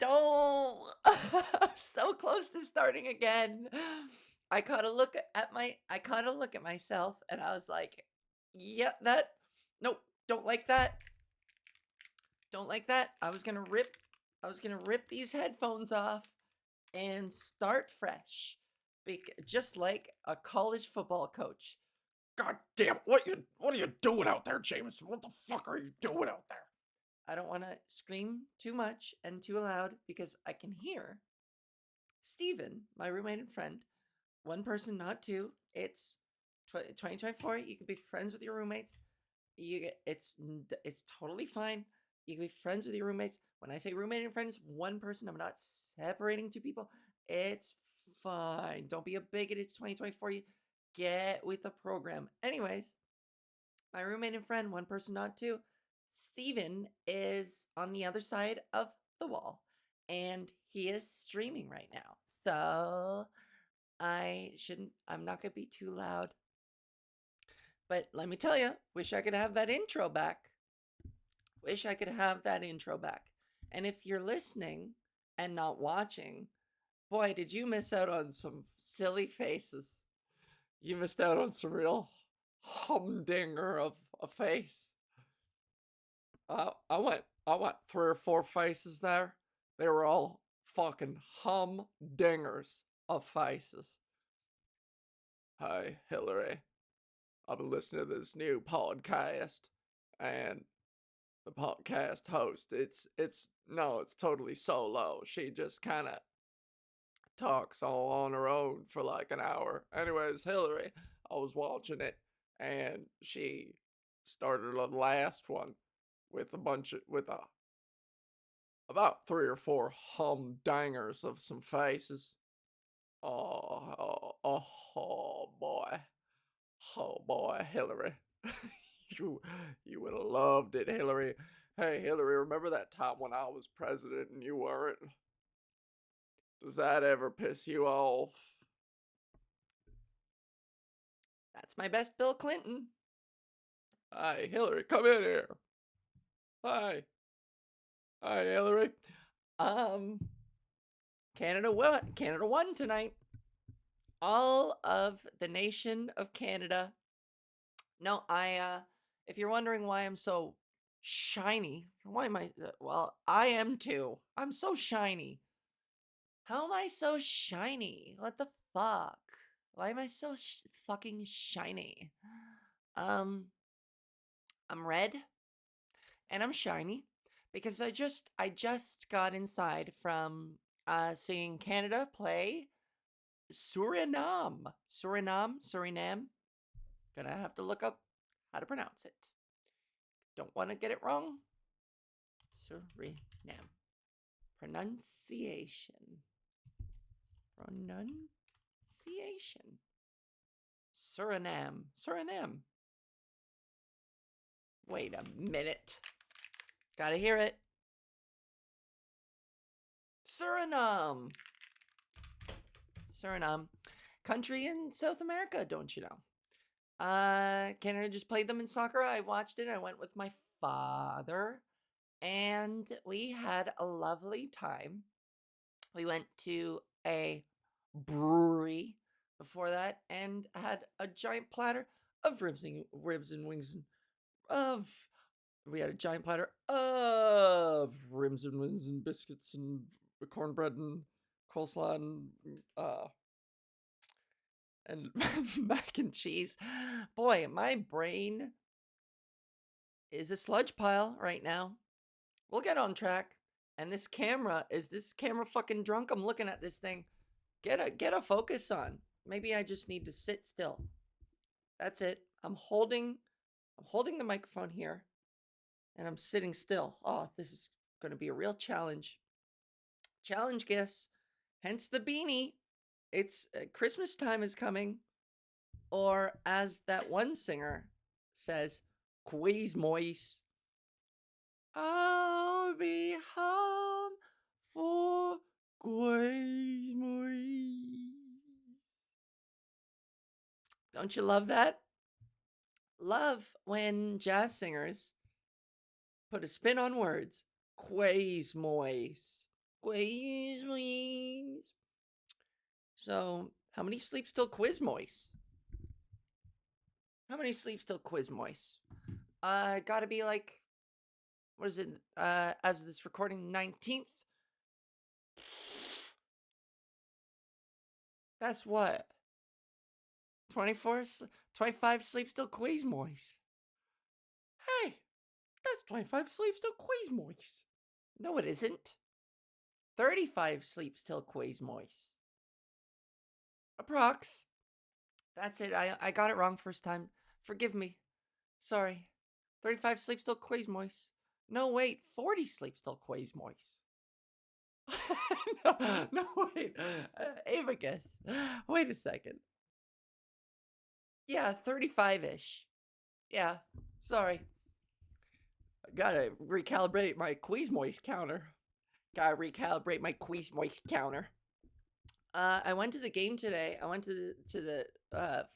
Don't. So close to starting again. I caught a look at myself and I was like, "Yeah, that nope, don't like that. Don't like that." I was going to rip these headphones off and start fresh. Just like a college football coach. God damn, what are you doing out there, Jameson? What the fuck are you doing out there? I don't want to scream too much and too loud because I can hear Steven, my roommate and friend. One person, not two. It's 2024. You can be friends with your roommates. It's totally fine. You can be friends with your roommates. When I say roommate and friends, one person. I'm not separating two people. It's fine. Don't be a bigot. It's 2024. You get with the program. Anyways, my roommate and friend, one person, not two. Steven is on the other side of the wall and he is streaming right now. So I'm not going to be too loud. But let me tell you, wish I could have that intro back. Wish I could have that intro back. And if you're listening and not watching, boy, did you miss out on some silly faces. You missed out on some real humdinger of a face. I went 3 or 4 faces there. They were all fucking humdingers of faces. Hi, Hillary. I've been listening to this new podcast, and the podcast host, it's totally solo. She just kind of talks all on her own for like an hour. Anyways, Hillary, I was watching it, and she started the last one with about 3 or 4 humdingers of some faces. Oh boy. Oh boy, Hillary. you you would have loved it, Hillary. Hey, Hillary, remember that time when I was president and you weren't? Does that ever piss you off? That's my best Bill Clinton. Hi, Hillary, come in here. Hi. Hi, Hillary. Um, Canada won tonight. All of the nation of Canada. No, if you're wondering why I'm so shiny, why am I, well, I am too. I'm so shiny. How am I so shiny? What the fuck? Why am I so fucking shiny? Um, I'm red and I'm shiny because I just got inside from seeing Canada play Suriname. Gonna have to look up how to pronounce it. Don't want to get it wrong. Suriname. Pronunciation. Suriname. Wait a minute. Gotta hear it. Suriname. Country in South America, don't you know? Canada just played them in soccer. I watched it. I went with my father and we had a lovely time. We went to a brewery before that and had a giant platter of ribs and wings of we had a giant platter of ribs and wings and biscuits and cornbread and coleslaw and mac and cheese. Boy, my brain is a sludge pile right now. We'll get on track. And this camera fucking drunk? I'm looking at this thing. Get a focus on. Maybe I just need to sit still. That's it. I'm holding the microphone here and I'm sitting still. Oh, this is going to be a real challenge. Challenge gifts. Hence the beanie. It's Christmas time is coming. Or as that one singer says, Quiz Moise. I'll be home for Christmas. Don't you love that? Love when jazz singers put a spin on words. Quays moise. Quiz. So, how many sleeps till Quizmoise? How many sleeps till Quizmoise? Gotta be like, what is it? As of this recording, 19th. That's what? 24, 25 sleeps till Quizmoise. Hey, that's 25 sleeps till Quizmoise. No, it isn't. 35 sleeps till Quizmoise. Approx. That's it. I got it wrong first time. Forgive me. Sorry. 35 sleeps till Quizmoise. No, wait. 40 sleeps till Quizmoise. no, wait. Ava guess. Wait a second. Yeah, 35-ish. Yeah, sorry. Gotta recalibrate my Quizmoise counter. Gotta recalibrate my Quizmoise counter. I went to the game today. I went to the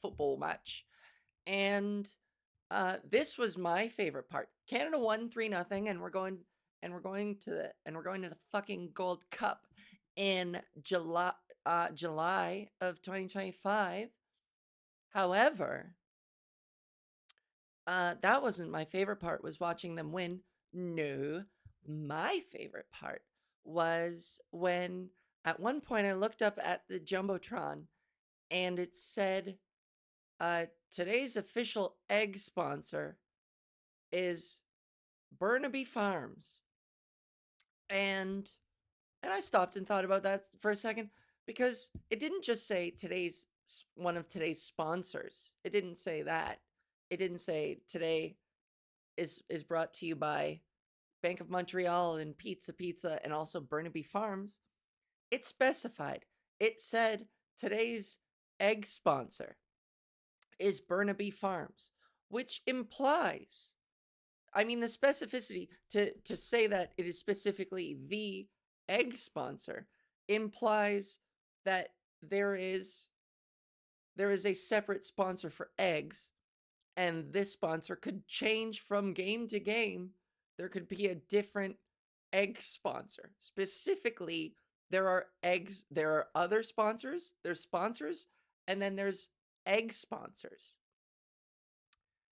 football match, and this was my favorite part. Canada won 3-0, and we're going to the fucking Gold Cup in July of 2025. However, that wasn't my favorite part. Was watching them win. No, my favorite part was when at one point I looked up at the jumbotron and it said, "Today's official egg sponsor is Burnaby Farms," and I stopped and thought about that for a second because it didn't just say one of today's sponsors. It didn't say that. It didn't say today is brought to you by Bank of Montreal and Pizza and also Burnaby Farms. It specified. It said today's egg sponsor is Burnaby Farms, which implies, I mean, the specificity to say that it is specifically the egg sponsor implies that there is a separate sponsor for eggs, and this sponsor could change from game to game. There could be a different egg sponsor. Specifically, there are other sponsors, there's sponsors, and then there's egg sponsors.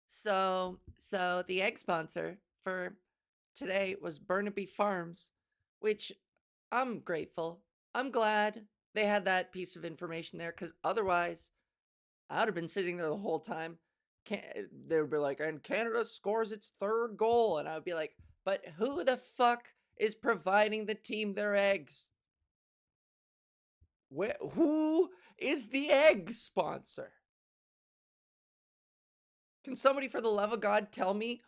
So the egg sponsor for today was Burnaby Farms, which I'm grateful. I'm glad they had that piece of information there, because otherwise I would have been sitting there the whole time. They would be like, and Canada scores its third goal. And I would be like, but who the fuck is providing the team their eggs? Who is the egg sponsor? Can somebody, for the love of God, tell me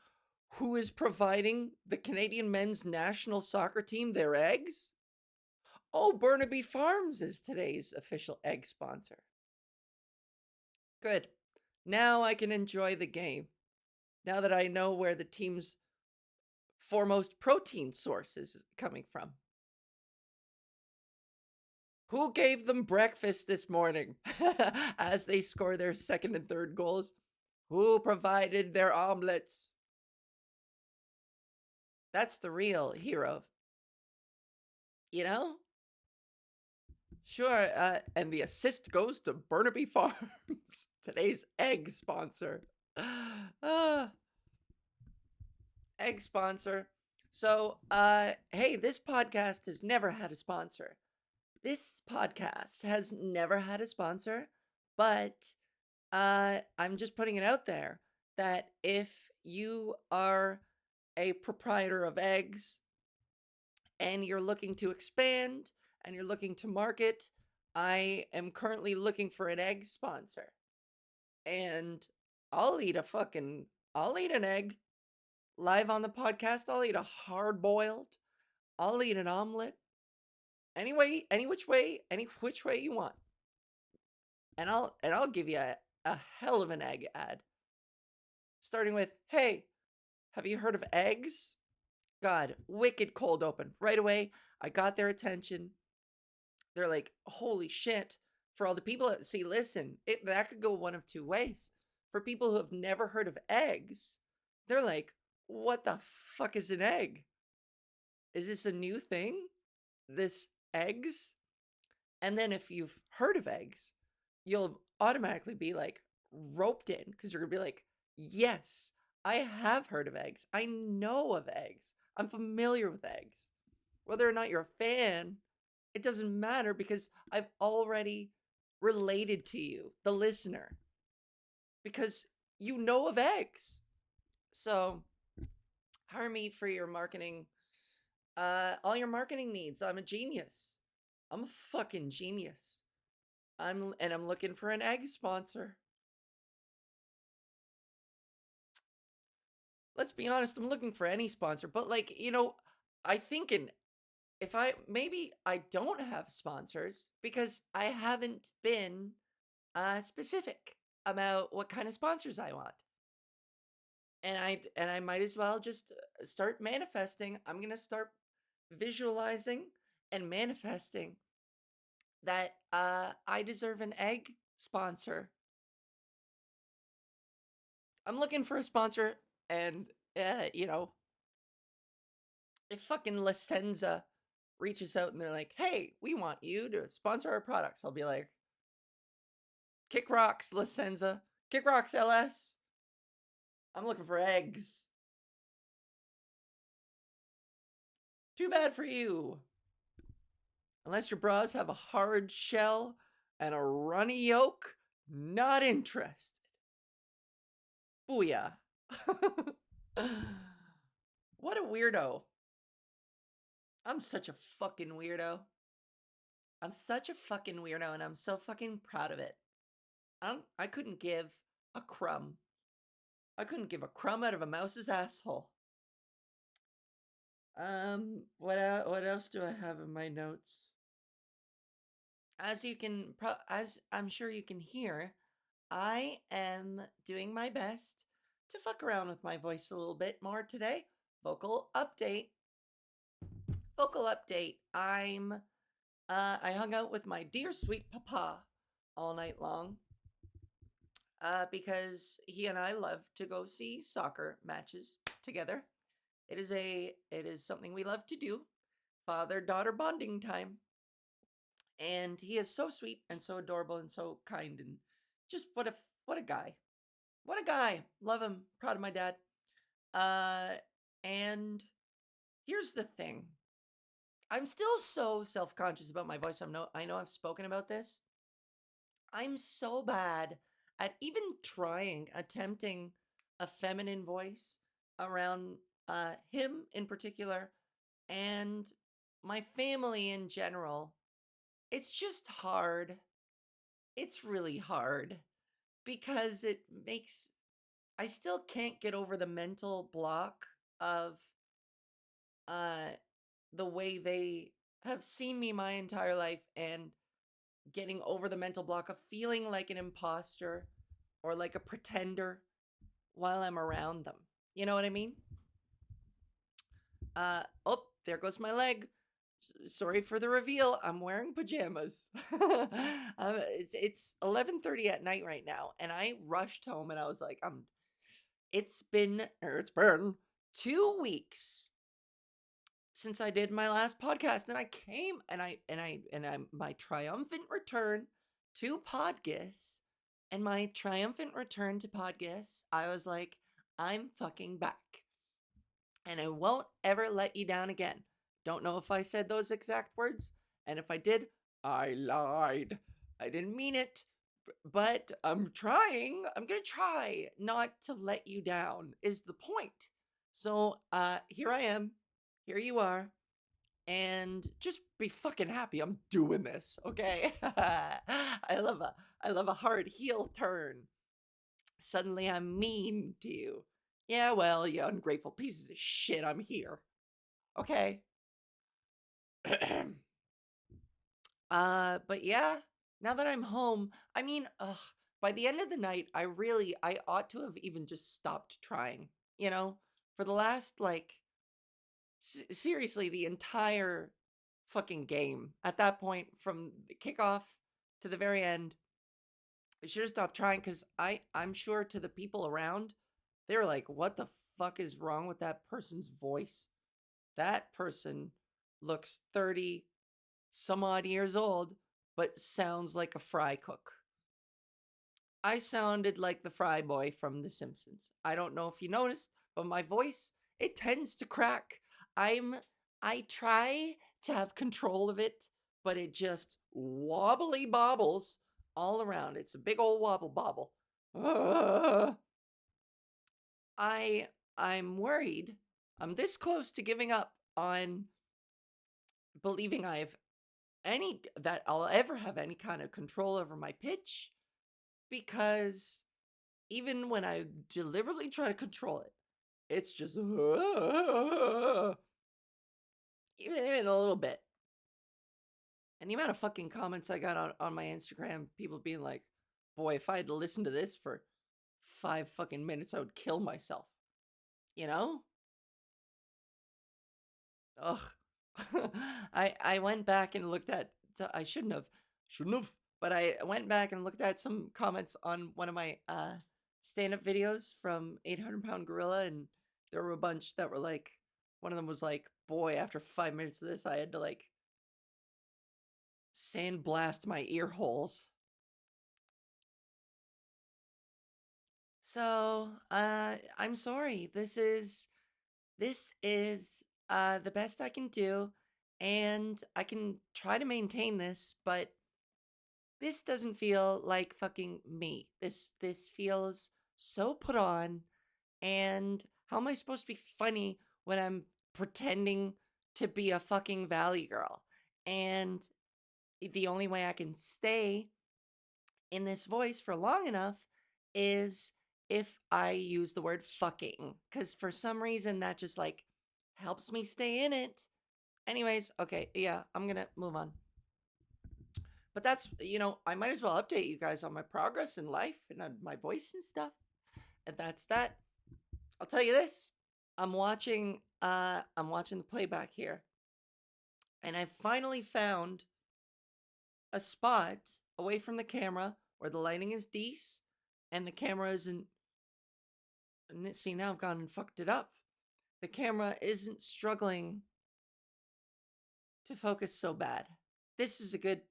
who is providing the Canadian men's national soccer team their eggs? Oh, Burnaby Farms is today's official egg sponsor. Good. Now I can enjoy the game. Now that I know where the team's foremost protein source is coming from. Who gave them breakfast this morning as they score their second and third goals? Who provided their omelets? That's the real hero. You know? Sure, and the assist goes to Burnaby Farms, today's egg sponsor. Egg sponsor. So, hey, this podcast has never had a sponsor. This podcast has never had a sponsor, but I'm just putting it out there that if you are a proprietor of eggs and you're looking to expand and you're looking to market, I am currently looking for an egg sponsor. And I'll eat an egg live on the podcast. I'll eat a hard boiled. I'll eat an omelet. Any which way you want. And I'll give you a hell of an egg ad. Starting with, hey, have you heard of eggs? God, wicked cold open. Right away, I got their attention. They're like, holy shit. For all the people that see, listen, that could go one of two ways. For people who have never heard of eggs, they're like, what the fuck is an egg? Is this a new thing? this eggs. And then if you've heard of eggs, you'll automatically be like roped in because you're going to be like, yes, I have heard of eggs. I know of eggs. I'm familiar with eggs. Whether or not you're a fan, it doesn't matter because I've already related to you, the listener, because you know of eggs. So hire me for your marketing, all your marketing needs. I'm a genius. I'm a fucking genius. I'm looking for an egg sponsor. Let's be honest, I'm looking for any sponsor, but like, I think if maybe I don't have sponsors because I haven't been specific about what kind of sponsors I want. And I might as well just start manifesting. I'm going to start visualizing and manifesting that I deserve an egg sponsor. I'm looking for a sponsor, and if fucking Licenza reaches out and they're like, "Hey, we want you to sponsor our products," I'll be like, "Kick rocks, Licenza. Kick rocks, LS. I'm looking for eggs. Too bad for you. Unless your bras have a hard shell and a runny yolk, not interested." Booyah. What a weirdo. I'm such a fucking weirdo. I'm such a fucking weirdo, and I'm so fucking proud of it. I couldn't give a crumb. I couldn't give a crumb out of a mouse's asshole. What else do I have in my notes? As I'm sure you can hear, I am doing my best to fuck around with my voice a little bit more today. Vocal update. Vocal update. I hung out with my dear sweet papa all night long. Because he and I love to go see soccer matches together. It is something we love to do. Father-daughter bonding time. And he is so sweet and so adorable and so kind and just what a guy. What a guy. Love him. Proud of my dad. And here's the thing. I'm still so self-conscious about my voice. I know I've spoken about this. I'm so bad at even attempting a feminine voice around him in particular and my family in general. It's just hard. It's really hard because I still can't get over the mental block of uh, the way they have seen me my entire life and getting over the mental block of feeling like an imposter or like a pretender while I'm around them. You know what I mean? Oh, there goes my leg. Sorry for the reveal. I'm wearing pajamas. It's 11:30 at night right now, and I rushed home and I was like, It's been 2 weeks since I did my last podcast, and I came and I my triumphant return to PodGis, and my triumphant return to PodGis, I was like, I'm fucking back, and I won't ever let you down again. Don't know if I said those exact words, and if I did, I lied. I didn't mean it, but I'm trying. I'm gonna try not to let you down. Is the point? So, here I am. Here you are, and just be fucking happy I'm doing this, okay? I love a hard heel turn. Suddenly I'm mean to you. Yeah, well, you ungrateful pieces of shit, I'm here. Okay. But yeah, now that I'm home, I mean, by the end of the night, I ought to have even just stopped trying, you know? For the last, like, seriously, the entire fucking game. At that point, from the kickoff to the very end, I should have stopped trying because I'm sure to the people around, they were like, what the fuck is wrong with that person's voice? That person looks 30 some odd years old, but sounds like a fry cook. I sounded like the fry boy from The Simpsons. I don't know if you noticed, but my voice, it tends to crack. I try to have control of it, but it just wobbly bobbles all around. It's a big old wobble bobble. Uh, I I'm worried. I'm this close to giving up on believing I'll ever have any kind of control over my pitch, because even when I deliberately try to control it, it's just even in a little bit. And the amount of fucking comments I got on my Instagram, people being like, boy, if I had to listen to this for 5 fucking minutes, I would kill myself. You know? Ugh. I went back and looked at, I shouldn't have, but I went back and looked at some comments on one of my stand-up videos from 800 Pound Gorilla, and there were a bunch that were like, one of them was like, boy, after 5 minutes of this, I had to like sandblast my ear holes. So, I'm sorry. This is the best I can do, and I can try to maintain this, but this doesn't feel like fucking me. This feels so put on, and how am I supposed to be funny when I'm pretending to be a fucking valley girl? And the only way I can stay in this voice for long enough is if I use the word fucking, because for some reason that just like helps me stay in it. Anyways, okay, yeah, I'm gonna move on. But that's, I might as well update you guys on my progress in life and on my voice and stuff. And that's that. I'll tell you this. I'm watching the playback here. And I finally found a spot away from the camera where the lighting is decent and the camera isn't. See, now I've gone and fucked it up. The camera isn't struggling to focus so bad. This is a good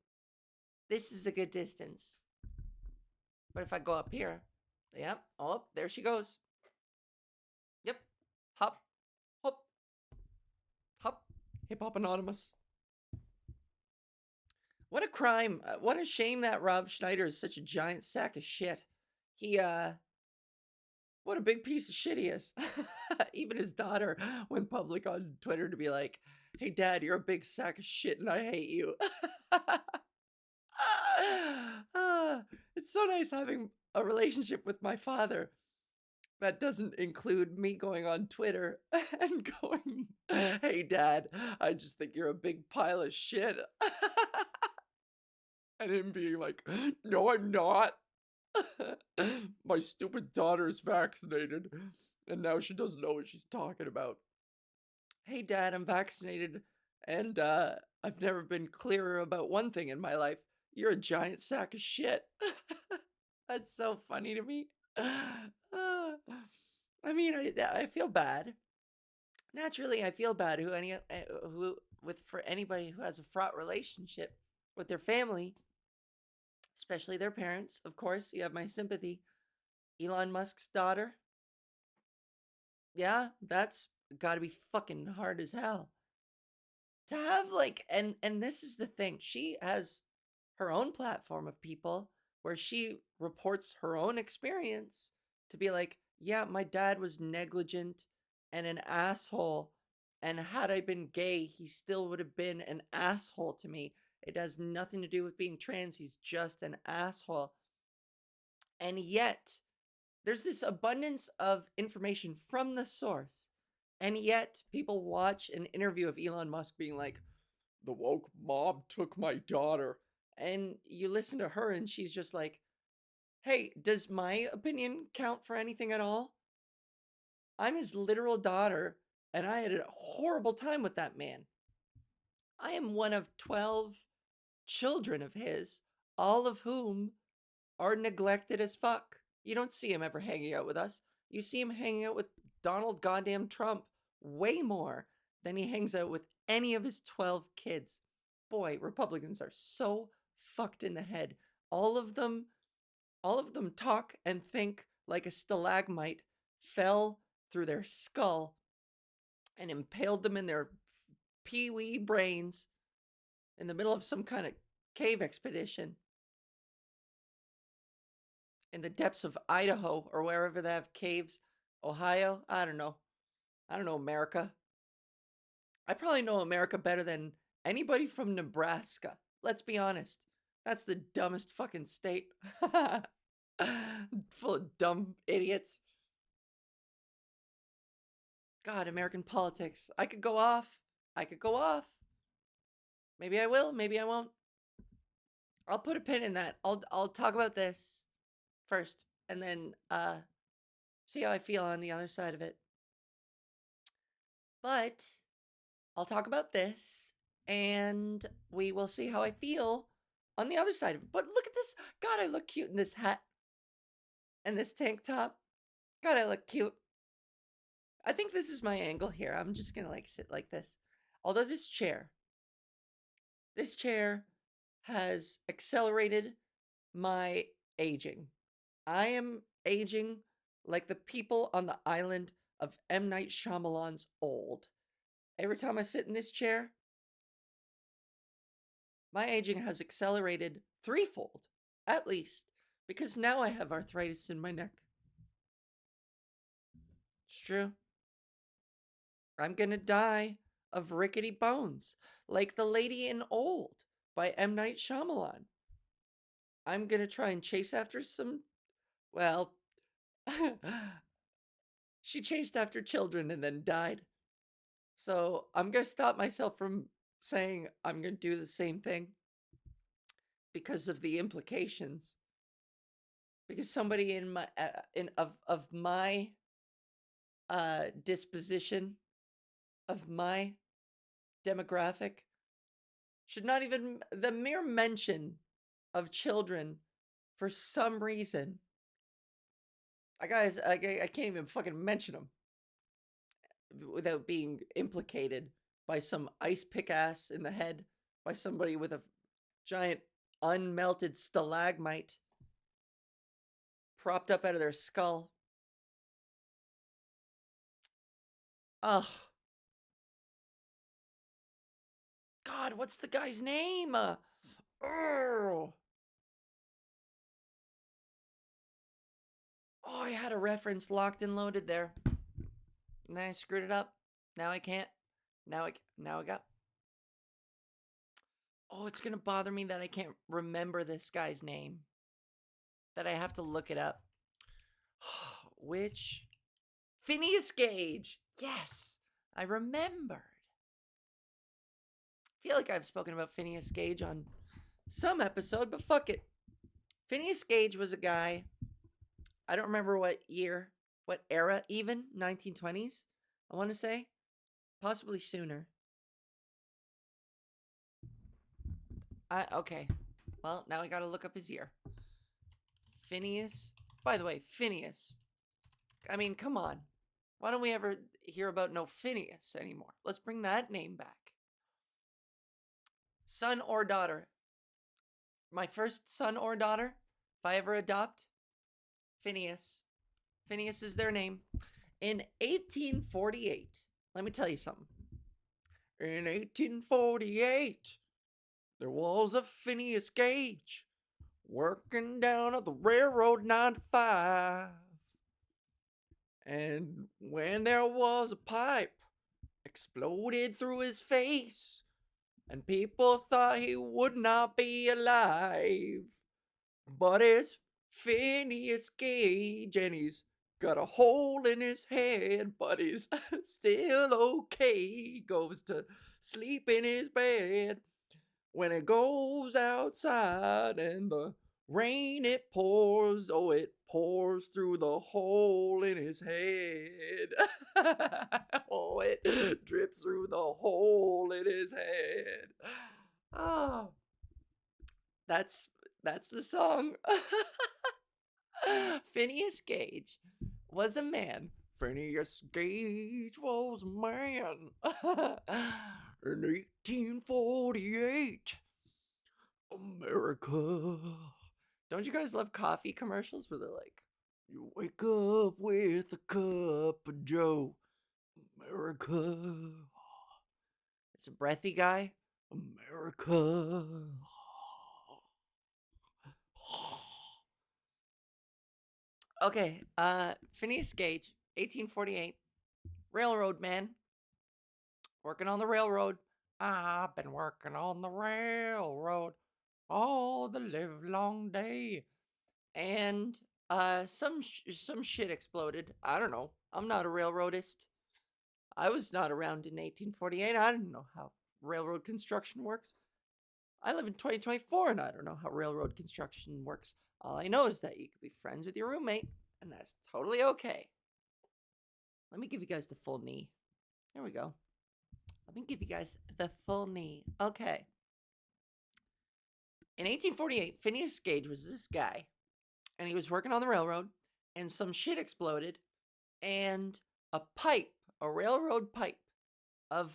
distance. But if I go up here, yep, oh, there she goes. Yep, hop, hop, hop, hip hop anonymous. What a crime! What a shame that Rob Schneider is such a giant sack of shit. He what a big piece of shit he is. Even his daughter went public on Twitter to be like, "Hey, Dad, you're a big sack of shit, and I hate you." It's so nice having a relationship with my father that doesn't include me going on Twitter and going, "Hey, Dad, I just think you're a big pile of shit." And him being like, "No, I'm not. My stupid daughter's vaccinated, and now she doesn't know what she's talking about." Hey, Dad, I'm vaccinated, and I've never been clearer about one thing in my life. You're a giant sack of shit. That's so funny to me. I mean, I feel bad. Naturally, I feel bad for anybody who has a fraught relationship with their family, especially their parents. Of course, you have my sympathy. Elon Musk's daughter. Yeah, that's got to be fucking hard as hell. To have like, and this is the thing. She has her own platform of people where she reports her own experience to be like, "Yeah, my dad was negligent and an asshole, and had I been gay, he still would have been an asshole to me. It has nothing to do with being trans. He's just an asshole." And yet, there's this abundance of information from the source. And yet, people watch an interview of Elon Musk being like, "The woke mob took my daughter." And you listen to her, and she's just like, "Hey, does my opinion count for anything at all? I'm his literal daughter, and I had a horrible time with that man. I am one of 12 children of his, all of whom are neglected as fuck. You don't see him ever hanging out with us. You see him hanging out with Donald goddamn Trump way more than he hangs out with any of his 12 kids. boy, Republicans are so fucked in the head. All of them talk and think like a stalagmite fell through their skull and impaled them in their pee-wee brains in the middle of some kind of cave expedition in the depths of Idaho or wherever they have caves. Ohio? I don't know. I don't know America. I probably know America better than anybody from Nebraska. Let's be honest. That's the dumbest fucking state. Full of dumb idiots. God, American politics. I could go off. I could go off. Maybe I will, maybe I won't. I'll put a pin in that. I'll talk about this first and then see how I feel on the other side of it. But I'll talk about this and we will see how I feel on the other side of it. But look at this. God, I look cute in this hat and this tank top. God, I look cute. I think this is my angle here. I'm just gonna like sit like this. Although this chair has accelerated my aging. I am aging like the people on the island of M. Night Shyamalan's Old. Every time I sit in this chair, my aging has accelerated threefold, at least, because now I have arthritis in my neck. It's true. I'm gonna die of rickety bones, like the lady in Old by M. Night Shyamalan. I'm gonna try and chase after some, well, she chased after children and then died. So I'm gonna stop myself from saying I'm gonna do the same thing because of the implications. Because somebody in my of my disposition, of my demographic, should not even, the mere mention of children for some reason, I can't even fucking mention them without being implicated by some ice pick ass in the head, by somebody with a giant unmelted stalagmite propped up out of their skull. Ugh. God, what's the guy's name? Oh, I had a reference locked and loaded there. And then I screwed it up. Now I can't. Now I got. Oh, it's gonna bother me that I can't remember this guy's name. That I have to look it up. Which? Phineas Gage. Yes, I remembered. I feel like I've spoken about Phineas Gage on some episode, but fuck it. Phineas Gage was a guy, I don't remember what year, what era even, 1920s, I want to say. Possibly sooner. Okay. Well, now I gotta look up his year. Phineas. By the way, Phineas. I mean, come on. Why don't we ever hear about no Phineas anymore? Let's bring that name back. Son or daughter? My first son or daughter, if I ever adopt, Phineas. Phineas is their name. In 1848, let me tell you something. In 1848, there was a Phineas Gage working down at the railroad 9 to 5. And when there was a pipe exploded through his face, and people thought he would not be alive. But it's Phineas Gage, and he's got a hole in his head, but he's still okay. He goes to sleep in his bed when it goes outside and the rain it pours. Oh, it pours through the hole in his head. Oh, it drips through the hole in his head. Oh, that's the song. Phineas Gage was a man. Phineas Gage was a man. In 1848, America. Don't you guys love coffee commercials where they're like, You wake up with a cup of Joe. America. it's a breathy guy? America. Okay, Phineas Gage, 1848, railroad man, working on the railroad. I've been working on the railroad all the live long day. And some shit exploded. I don't know. I'm not a railroadist. I was not around in 1848. I didn't know how railroad construction works. I live in 2024 and I don't know how railroad construction works. All I know is that you could be friends with your roommate, and that's totally okay. Let me give you guys the full knee. There we go. Let me give you guys the full knee. Okay. In 1848, Phineas Gage was this guy, and he was working on the railroad, and some shit exploded, and a railroad pipe of,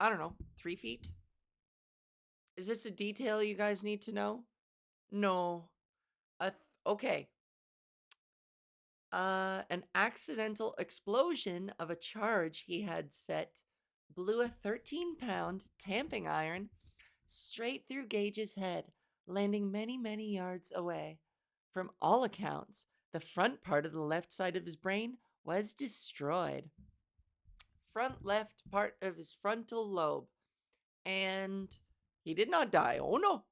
I don't know, 3 feet. Is this a detail you guys need to know? No. Okay. An accidental explosion of a charge he had set blew a 13-pound tamping iron straight through Gage's head, landing many, many yards away. From all accounts, the front part of the left side of his brain was destroyed. Front left part of his frontal lobe. And he did not die. Oh no.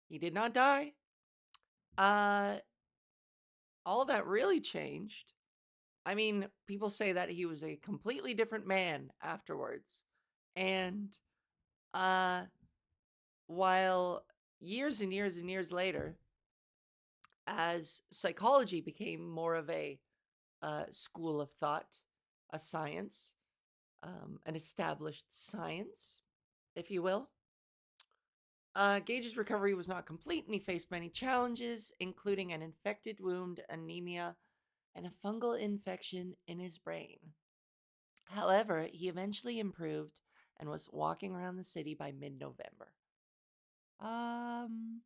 He did not die. Uh all that really changed. I mean, people say that he was a completely different man afterwards. And uh while years and years and years later, as psychology became more of a school of thought, a science, an established science, if you will, Gage's recovery was not complete, and he faced many challenges, including an infected wound, anemia, and a fungal infection in his brain. However, he eventually improved and was walking around the city by mid November. Um,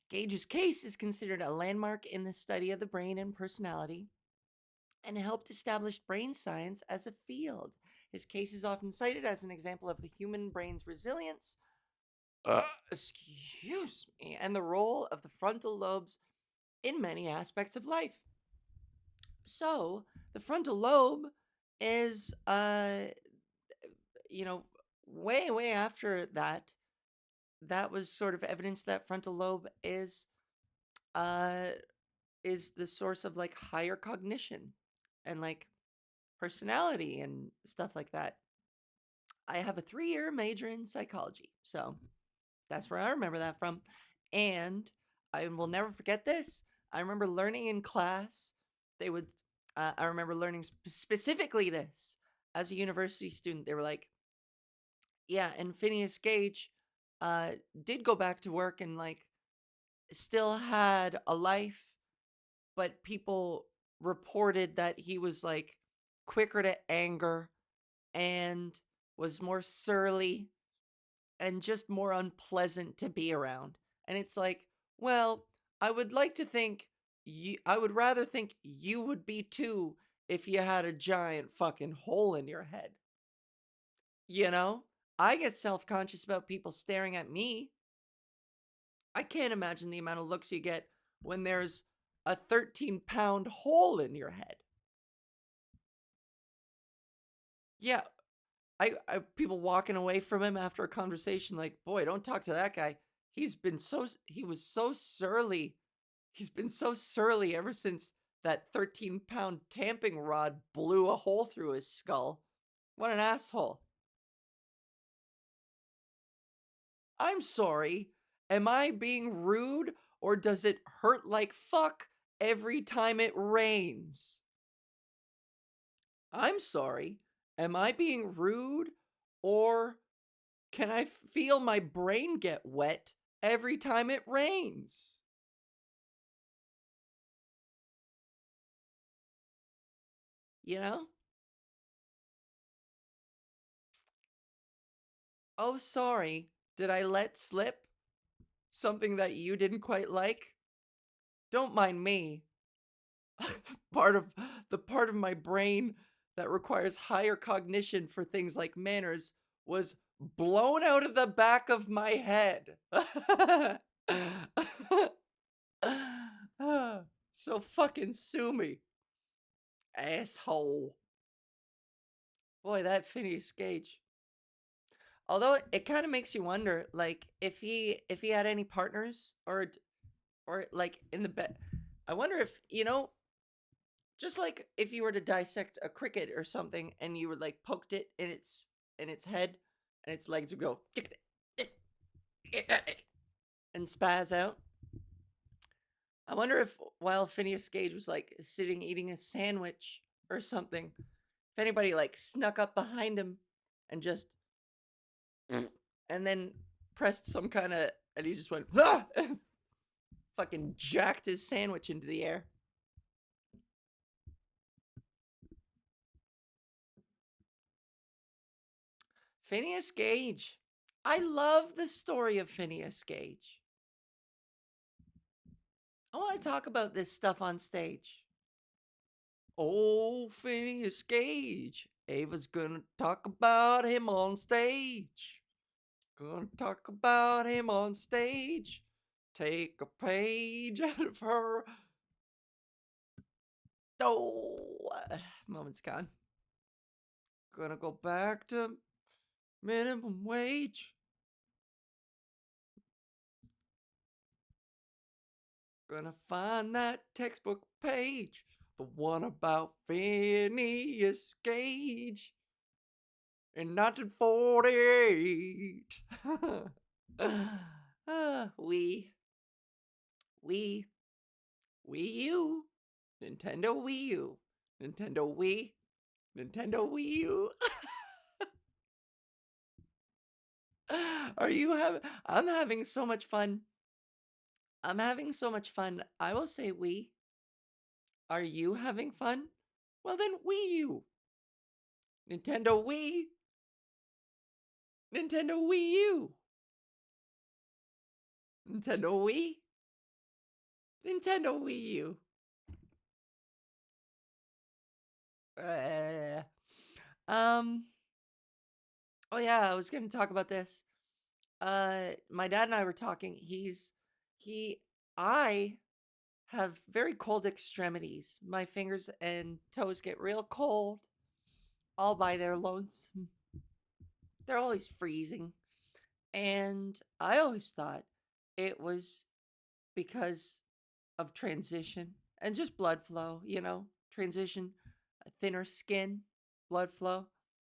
Gage's case is considered a landmark in the study of the brain and personality and helped establish brain science as a field. His case is often cited as an example of the human brain's resilience, excuse me, and the role of the frontal lobes in many aspects of life. So, the frontal lobe is, you know, way after that, that was sort of evidence that frontal lobe uh, is the source of like higher cognition and like personality and stuff like that. I have a 3-year major in psychology, so that's where I remember that from. And I will never forget this. I remember learning in class, they would, I remember learning specifically this as a university student. They were like, yeah, and Phineas Gage uh, did go back to work and like still had a life, but people reported that he was like quicker to anger and was more surly and just more unpleasant to be around. And it's like, well, I would like to think I would rather think you would be too if you had a giant fucking hole in your head. You know? I get self-conscious about people staring at me. I can't imagine the amount of looks you get when there's a 13-pound hole in your head. Yeah, I people walking away from him after a conversation like, boy, don't talk to that guy. He was so surly. He's been so surly ever since that 13-pound tamping rod blew a hole through his skull. What an asshole. I'm sorry. Am I being rude or does it hurt like fuck every time it rains? I'm sorry. Am I being rude or can I feel my brain get wet every time it rains? You know? Oh, sorry. Did I let slip something that you didn't quite like? Don't mind me. part of the part of my brain that requires higher cognition for things like manners was blown out of the back of my head. So fucking sue me, asshole. Boy, that Phineas Gage. Although it kind of makes you wonder, like if he had any partners or like in the bed. I wonder if just like if you were to dissect a cricket or something and you were like poked it in its head and its legs would go and spaz out. I wonder if while Phineas Gage was like sitting eating a sandwich or something, if anybody like snuck up behind him and just and then pressed some kind of and he just went ah! And fucking jacked his sandwich into the air. Phineas Gage. I love the story of Phineas Gage. I want to talk about this stuff on stage. Oh, Phineas Gage. Ava's gonna talk about him on stage. Gonna talk about him on stage. Take a page out of her. Oh, moment's gone. Gonna go back to minimum wage. Gonna find that textbook page. The one about Phineas Gage in 1948. We, we, WiiU, Nintendo WiiU, Nintendo Wii, Nintendo WiiU. Are you having? I'm having so much fun. I'm having so much fun. I will say we. Are you having fun? Well then, WiiU, Nintendo Wii, Nintendo WiiU, Nintendo Wii, Nintendo WiiU. Uh, um. Oh yeah, I was gonna talk about this. My dad and I were talking. He. I have very cold extremities. My fingers and toes get real cold all by their lonesome. They're always freezing. And I always thought it was because of transition and just blood flow, transition, thinner skin, blood flow.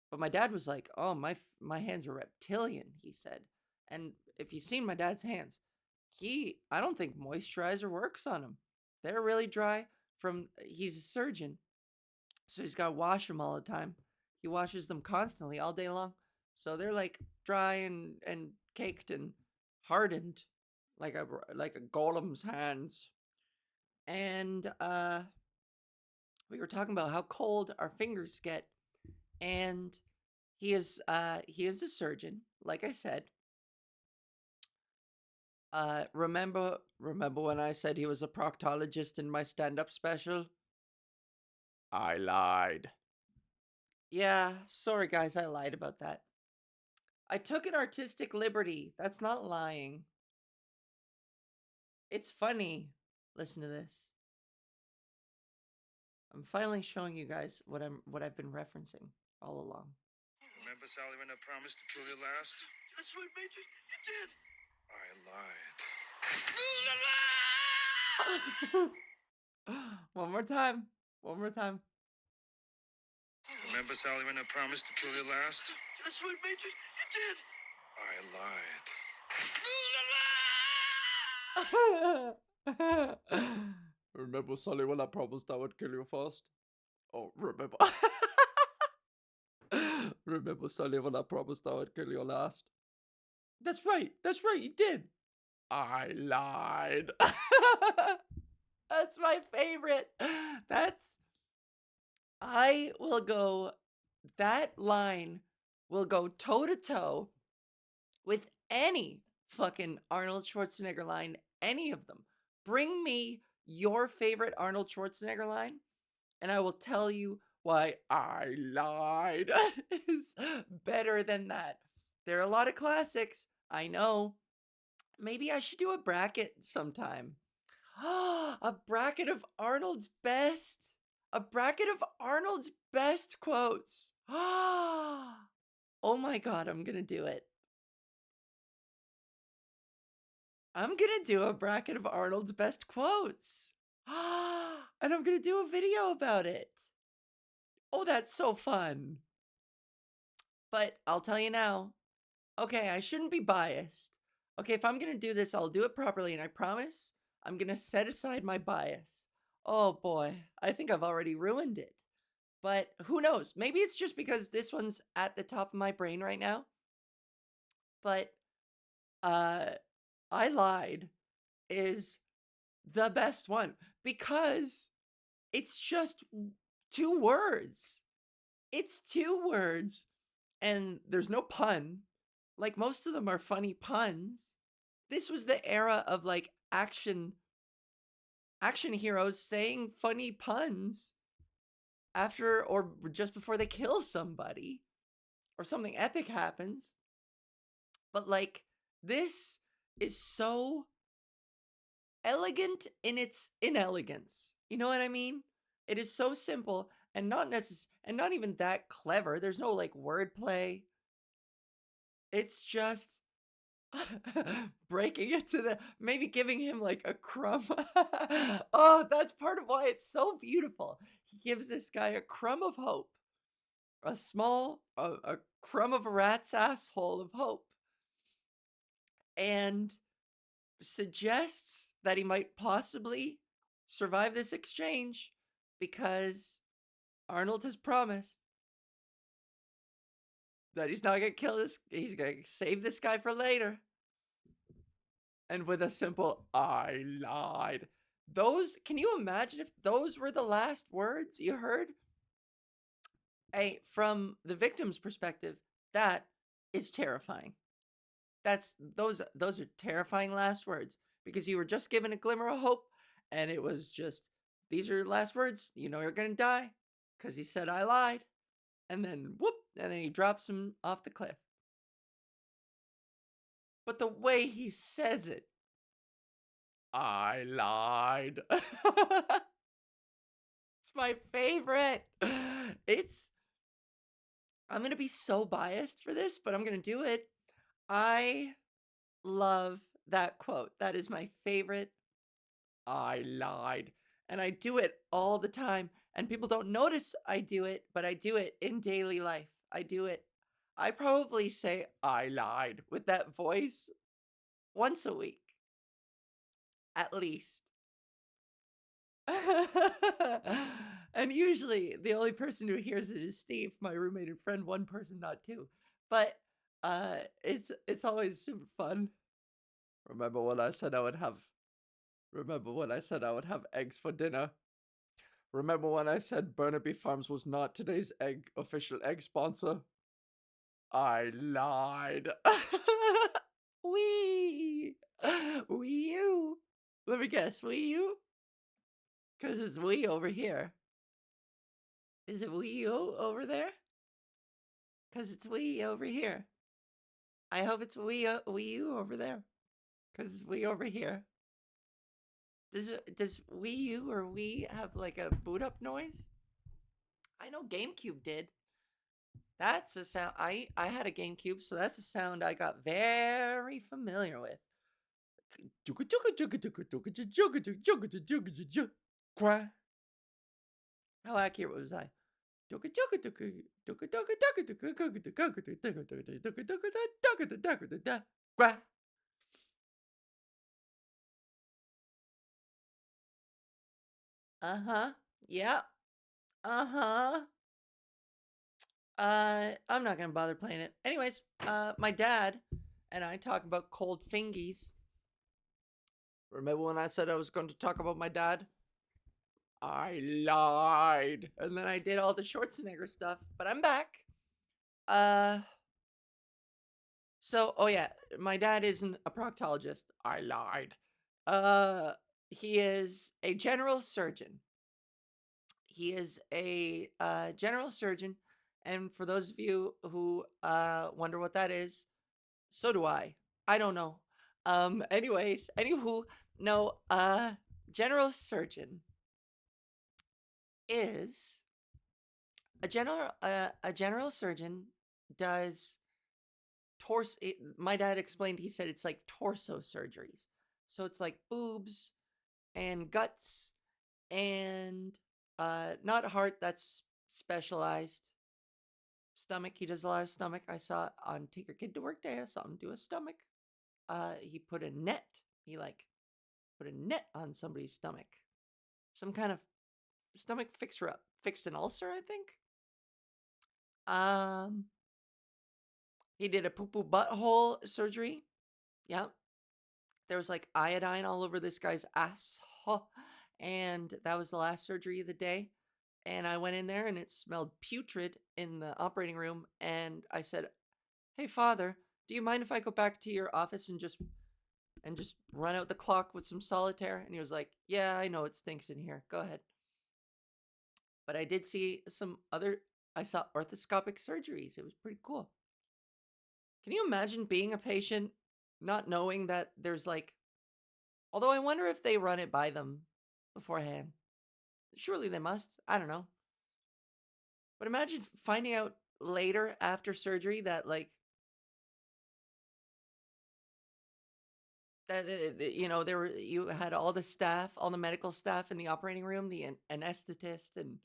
But my dad was like, "Oh, my hands are reptilian," he said. And if you've seen my dad's hands, I don't think moisturizer works on him. They're really dry he's a surgeon. So he's got to wash them all the time. He washes them constantly all day long. So they're like dry and caked and hardened like a golem's hands. And we were talking about how cold our fingers get, and he is a surgeon, like I said. Remember when I said he was a proctologist in my stand-up special? I lied. Yeah, sorry guys, I lied about that. I took an artistic liberty. That's not lying. It's funny. Listen to this. I'm finally showing you guys what I've been referencing all along. Remember, Sally, when I promised to kill you last? That's right, Major. You did. I lied. One more time. One more time. Remember, Sally, when I promised to kill you last? That's right, Major. You did. I lied. Remember, Sally, when I promised I would kill you first? Oh, remember. Remember, Sally, when I promised I would kill you last? That's right. That's right. You did. I lied. That's my favorite. I will go. That line will go toe to toe with any fucking Arnold Schwarzenegger line, any of them. Bring me your favorite Arnold Schwarzenegger line, and I will tell you why I lied is better than that. There are a lot of classics, I know. Maybe I should do a bracket sometime. A bracket of Arnold's best. A bracket of Arnold's best quotes. Oh my god, I'm gonna do it. I'm gonna do a bracket of Arnold's best quotes. And I'm gonna do a video about it. Oh, that's so fun. But I'll tell you now. Okay, I shouldn't be biased. Okay, if I'm gonna do this, I'll do it properly, and I promise I'm gonna set aside my bias. Oh boy, I think I've already ruined it. But who knows? Maybe it's just because this one's at the top of my brain right now. But uh I lied is the best one because it's just 2 words. It's 2 words and there's no pun. Like most of them are funny puns. This was the era of like action heroes saying funny puns after or just before they kill somebody or something epic happens. But like this is so elegant in its inelegance. You know what I mean? It is so simple and not even that clever. There's no like wordplay. It's just breaking it to the maybe giving him like a crumb. Oh, that's part of why it's so beautiful. He gives this guy a crumb of hope. A crumb of a rat's asshole of hope. And suggests that he might possibly survive this exchange because Arnold has promised that he's not gonna kill this, he's gonna save this guy for later. And with a simple, I lied. Can you imagine if those were the last words you heard? Hey, from the victim's perspective, that is terrifying. Those are terrifying last words because you were just given a glimmer of hope and it was just these are your last words. You know you're gonna die because he said I lied, and then whoop, and then he drops him off the cliff. But the way he says it, I lied. It's my favorite. I'm gonna be so biased for this, but I'm gonna do it. I love that quote. That is my favorite. I lied. And I do it all the time. And people don't notice I do it, but I do it in daily life. I do it. I probably say I lied with that voice once a week, at least. And usually the only person who hears it is Steve, my roommate and friend, one person, not two. But it's always super fun. Remember when I said I would have eggs for dinner? Remember when I said Burnaby Farms was not today's official egg sponsor? I lied. WiiU. Let me guess, WiiU? Because it's Wii over here. Is it WiiU over there? Because it's Wii over here. I hope it's WiiU over there. Because it's Wii over here. Does WiiU or Wii have like a boot up noise? I know GameCube did. That's a sound I had a GameCube, so that's a sound I got very familiar with. How accurate was I? Uh-huh. Yep. Uh-huh. I'm not gonna bother playing it. Anyways, my dad and I talk about cold fingies. Remember when I said I was going to talk about my dad? I lied. And then I did all the Schwarzenegger stuff, but I'm back. So, oh yeah, my dad isn't a proctologist. I lied. Uh, he is a general surgeon. He is a general surgeon, and for those of you who wonder what that is, so do I. I don't know. Anyways, anywho, no. General surgeon is a general surgeon does torso. My dad explained. He said it's like torso surgeries. So it's like boobs and guts and not heart. That's specialized. Stomach. He does a lot of stomach. I saw on Take Your Kid to Work Day. I saw him do a stomach. He put a net. He like put a net on somebody's stomach. Some kind of stomach fixer up. Fixed an ulcer, I think. Um, he did a poo poo butthole surgery. Yeah. There was like iodine all over this guy's ass. And that was the last surgery of the day. And I went in there and it smelled putrid in the operating room. And I said, "Hey, father, do you mind if I go back to your office and just run out the clock with some solitaire?" And he was like, "Yeah, I know it stinks in here. Go ahead." But I did see some other, I saw orthoscopic surgeries. It was pretty cool. Can you imagine being a patient not knowing that there's like, although I wonder if they run it by them beforehand. Surely they must. I don't know. But imagine finding out later after surgery that like that there were, you had all the staff, all the medical staff in the operating room, the anesthetist and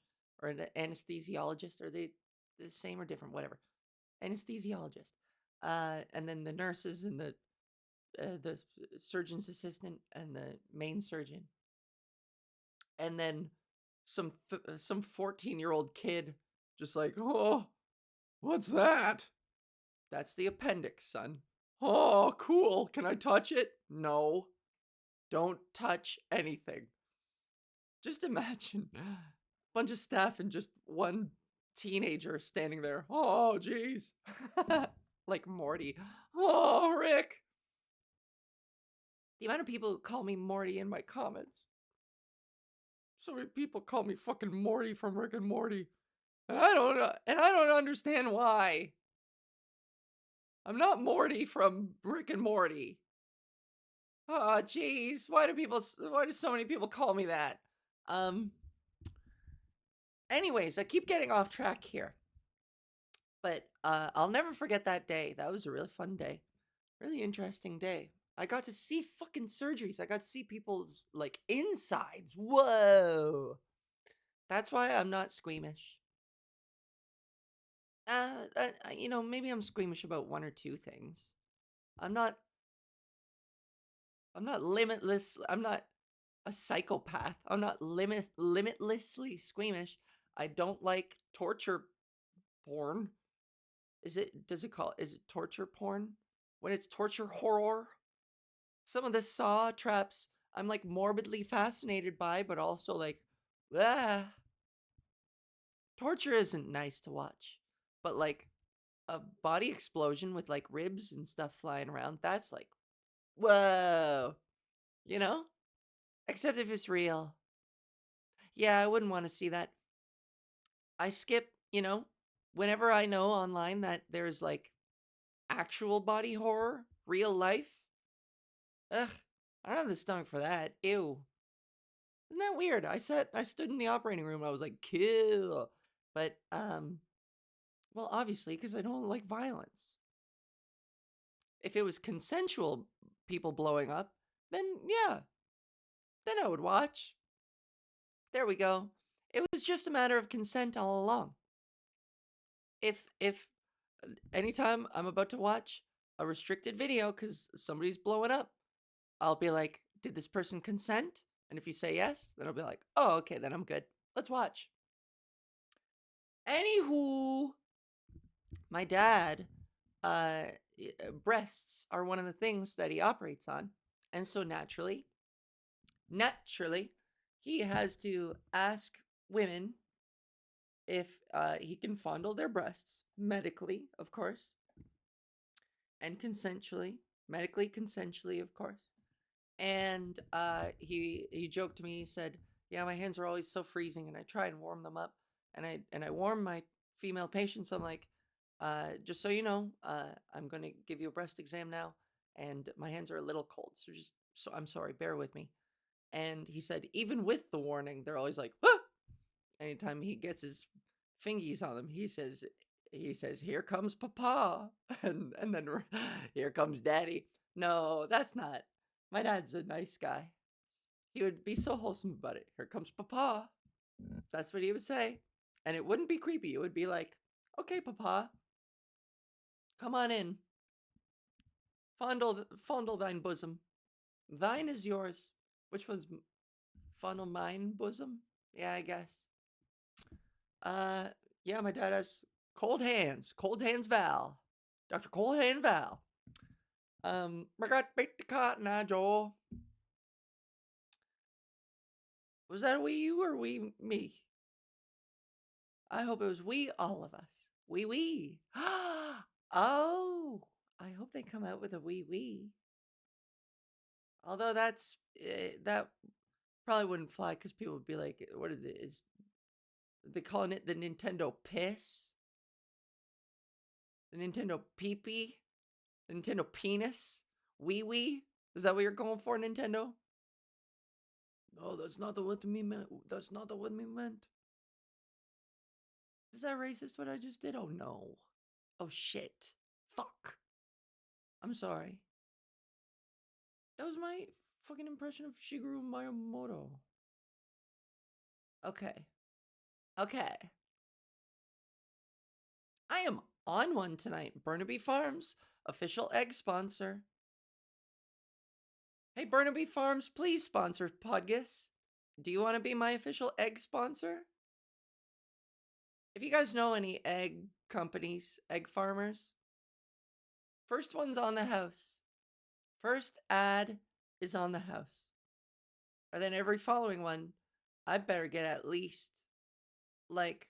or an anesthesiologist, are they the same or different? Whatever, anesthesiologist, and then the nurses and the surgeon's assistant and the main surgeon, and then some 14-year-old kid just like, "Oh, what's that?" "That's the appendix, son." "Oh, cool. Can I touch it?" "No. Don't touch anything." Just imagine a bunch of staff and just one teenager standing there. "Oh, jeez." Like Morty. "Oh, Rick." The amount of people who call me Morty in my comments. So many people call me fucking Morty from Rick and Morty. And I don't understand why. I'm not Morty from Rick and Morty. Oh, jeez. Why do so many people call me that? Um, Anyways, I keep getting off track here. But I'll never forget that day. That was a really fun day. Really interesting day. I got to see fucking surgeries. I got to see people's like insides. Whoa. That's why I'm not squeamish. Maybe I'm squeamish about one or two things. I'm not I'm not limitless. I'm not a psychopath. I'm not limitlessly squeamish. I don't like torture porn. Is it torture porn? When it's torture horror? Some of the saw traps I'm like morbidly fascinated by, but also like, ah, torture isn't nice to watch. But like a body explosion with like ribs and stuff flying around, that's like, whoa, you know? Except if it's real. Yeah, I wouldn't want to see that. I skip, whenever I know online that there's like actual body horror, real life. Ugh, I don't have the stomach for that. Ew. Isn't that weird? I stood in the operating room. I was like, kill. But, well, obviously, because I don't like violence. If it was consensual people blowing up, then yeah, then I would watch. There we go. It was just a matter of consent all along. If anytime I'm about to watch a restricted video because somebody's blowing up, I'll be like, did this person consent? And if you say yes, then I'll be like, oh, okay, then I'm good. Let's watch. Anywho, my dad, uh, breasts are one of the things that he operates on. And so naturally, he has to ask women if he can fondle their breasts, medically, of course. and consensually, medically consensually, of course. And he joked to me. He said, "Yeah, my hands are always so freezing, and I try and warm them up, and I warm my female patients. I'm like, just so you know, I'm going to give you a breast exam now, and my hands are a little cold. So I'm sorry, bear with me." And he said, even with the warning, they're always like, "Ah!" Anytime he gets his fingies on them, he says, "Here comes Papa," and then "Here comes Daddy." No, that's not. My dad's a nice guy. He would be so wholesome about it. "Here comes Papa." That's what he would say, and it wouldn't be creepy. It would be like, "Okay, Papa, come on in. Fondle thine bosom. Thine is yours." Which one's fondle mine bosom? Yeah, I guess. Uh, yeah, my dad has cold hands. Cold hands Val. Dr. Cold Hand Val. I got baked the cotton eye, Joel. Was that a WiiU or me? I hope it was we, all of us. We. Oh, I hope they come out with a Wii. Although that probably wouldn't fly because people would be like, "What is they calling it the Nintendo Piss? The Nintendo Pee-Pee? The Nintendo Penis? Wii? Is that what you're going for, Nintendo?" No, that's not the what me meant. That's not the what me meant. Is that racist what I just did? Oh no. Oh shit. Fuck. I'm sorry. That was my fucking impression of Shigeru Miyamoto. Okay. I am on one tonight. Burnaby Farms, official egg sponsor. Hey, Burnaby Farms, please sponsor PodGis. Do you want to be my official egg sponsor? If you guys know any egg companies, egg farmers, first one's on the house. First ad is on the house. And then every following one, I better get at least like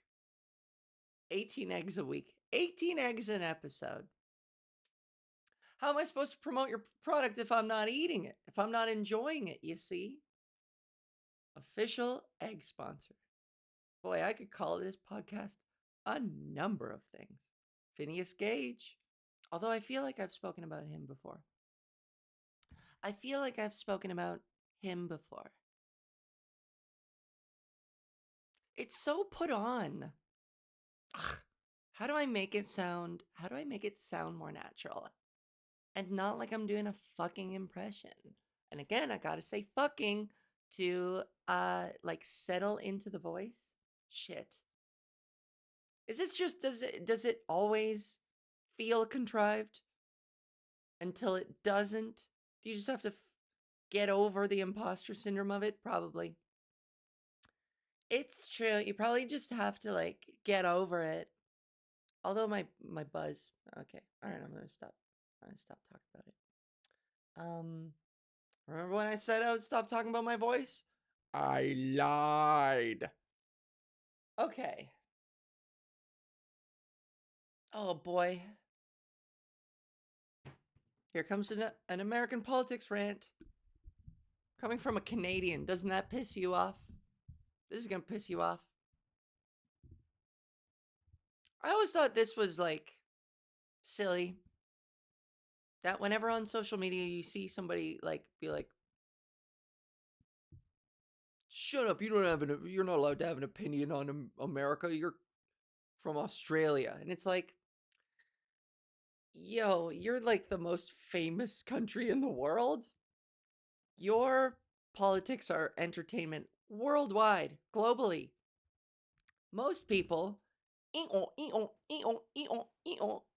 18 eggs a week. 18 eggs an episode. How am I supposed to promote your product if I'm not eating it? If I'm not enjoying it, you see? Official egg sponsor. Boy, I could call this podcast a number of things. Phineas Gage. Although I feel like I've spoken about him before. It's so put on. Ugh. How do I make it sound more natural? And not like I'm doing a fucking impression. And again, I gotta say fucking to like settle into the voice. Shit. Is this just does it always feel contrived until it doesn't? Do you just have to get over the imposter syndrome of it? Probably. It's true. You probably just have to like get over it. Although my buzz. Okay. All right, I'm going to stop talking about it. Remember when I said I would stop talking about my voice? I lied. Okay. Oh boy. Here comes an American politics rant. Coming from a Canadian. Doesn't that piss you off? This is going to piss you off. I always thought this was like silly. That whenever on social media you see somebody like be like, Shut up! You're not allowed to have an opinion on America. You're from Australia. And it's like, yo, you're like the most famous country in the world. Your politics are entertainment worldwide, globally. Most people,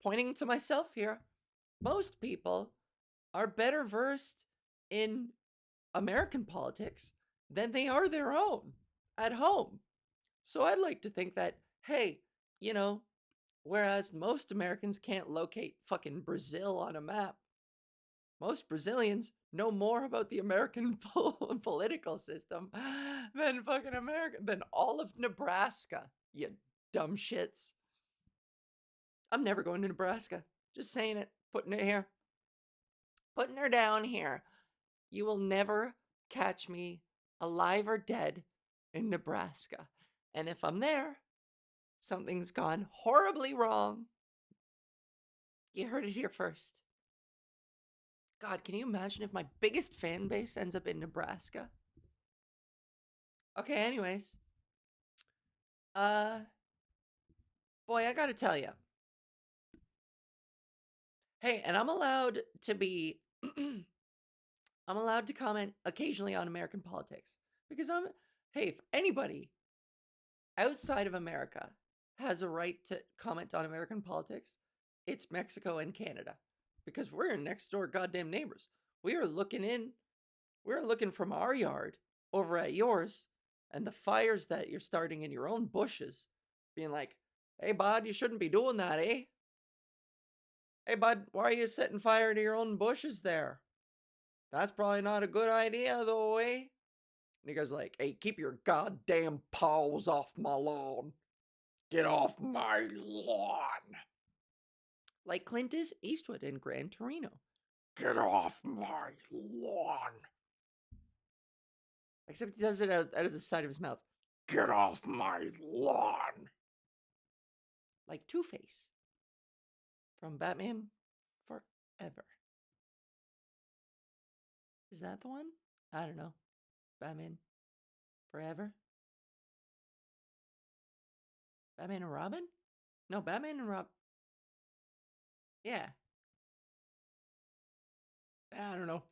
pointing to myself here, most people are better versed in American politics than they are their own at home. So I'd like to think that, hey, whereas most Americans can't locate fucking Brazil on a map, most Brazilians know more about the American political system than all of Nebraska, you dumb shits. I'm never going to Nebraska. Just saying it. Putting it here. Putting her down here. You will never catch me alive or dead in Nebraska. And if I'm there, something's gone horribly wrong. You heard it here first. God, can you imagine if my biggest fan base ends up in Nebraska? Okay, anyways. Boy, I gotta tell you. Hey, and I'm allowed to be I'm allowed to comment occasionally on American politics because hey, if anybody outside of America has a right to comment on American politics, it's Mexico and Canada because we're next door goddamn neighbors. We're looking from our yard over at yours and the fires that you're starting in your own bushes, being like, hey, bud, you shouldn't be doing that, eh? Hey, bud, why are you setting fire to your own bushes there? That's probably not a good idea, though, eh? And he goes like, hey, keep your goddamn paws off my lawn. Get off my lawn. Like Clint Eastwood in Gran Torino. Get off my lawn. Except he does it out of the side of his mouth. Get off my lawn. Like Two-Face from Batman Forever. Is that the one? I don't know. Batman Forever? Batman and Robin? No, Batman and Robin. Yeah. I don't know.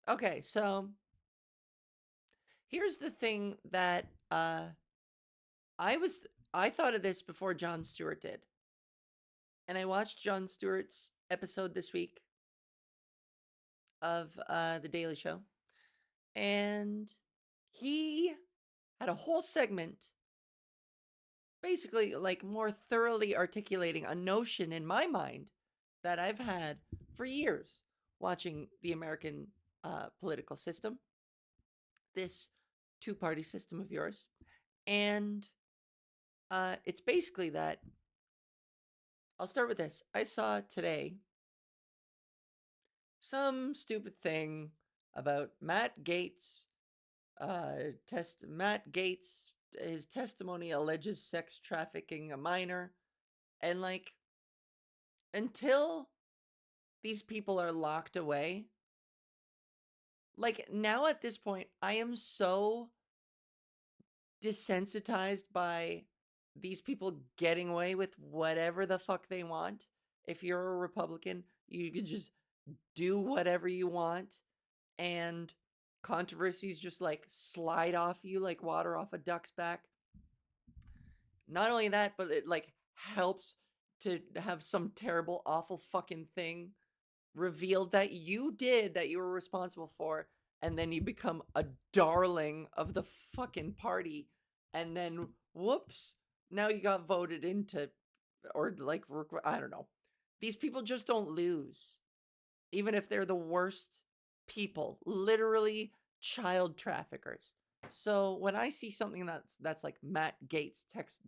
Okay, so here's the thing that I thought of this before Jon Stewart did. And I watched Jon Stewart's episode this week of The Daily Show. And he had a whole segment basically like more thoroughly articulating a notion in my mind that I've had for years watching the American political system, this two-party system of yours. And it's basically that, I'll start with this. I saw today some stupid thing about Matt Gaetz. Matt Gaetz, his testimony alleges sex trafficking a minor. And like, until these people are locked away, like now at this point, I am so desensitized by these people getting away with whatever the fuck they want. If you're a Republican, you can just do whatever you want, and controversies just like slide off you like water off a duck's back. Not only that, but it like helps to have some terrible, awful fucking thing revealed that you did, that you were responsible for, and then you become a darling of the fucking party, and then whoops, now you got voted into, or like, I don't know. These people just don't lose, even if they're the worst people, literally child traffickers. So when I see something that's like Matt Gaetz'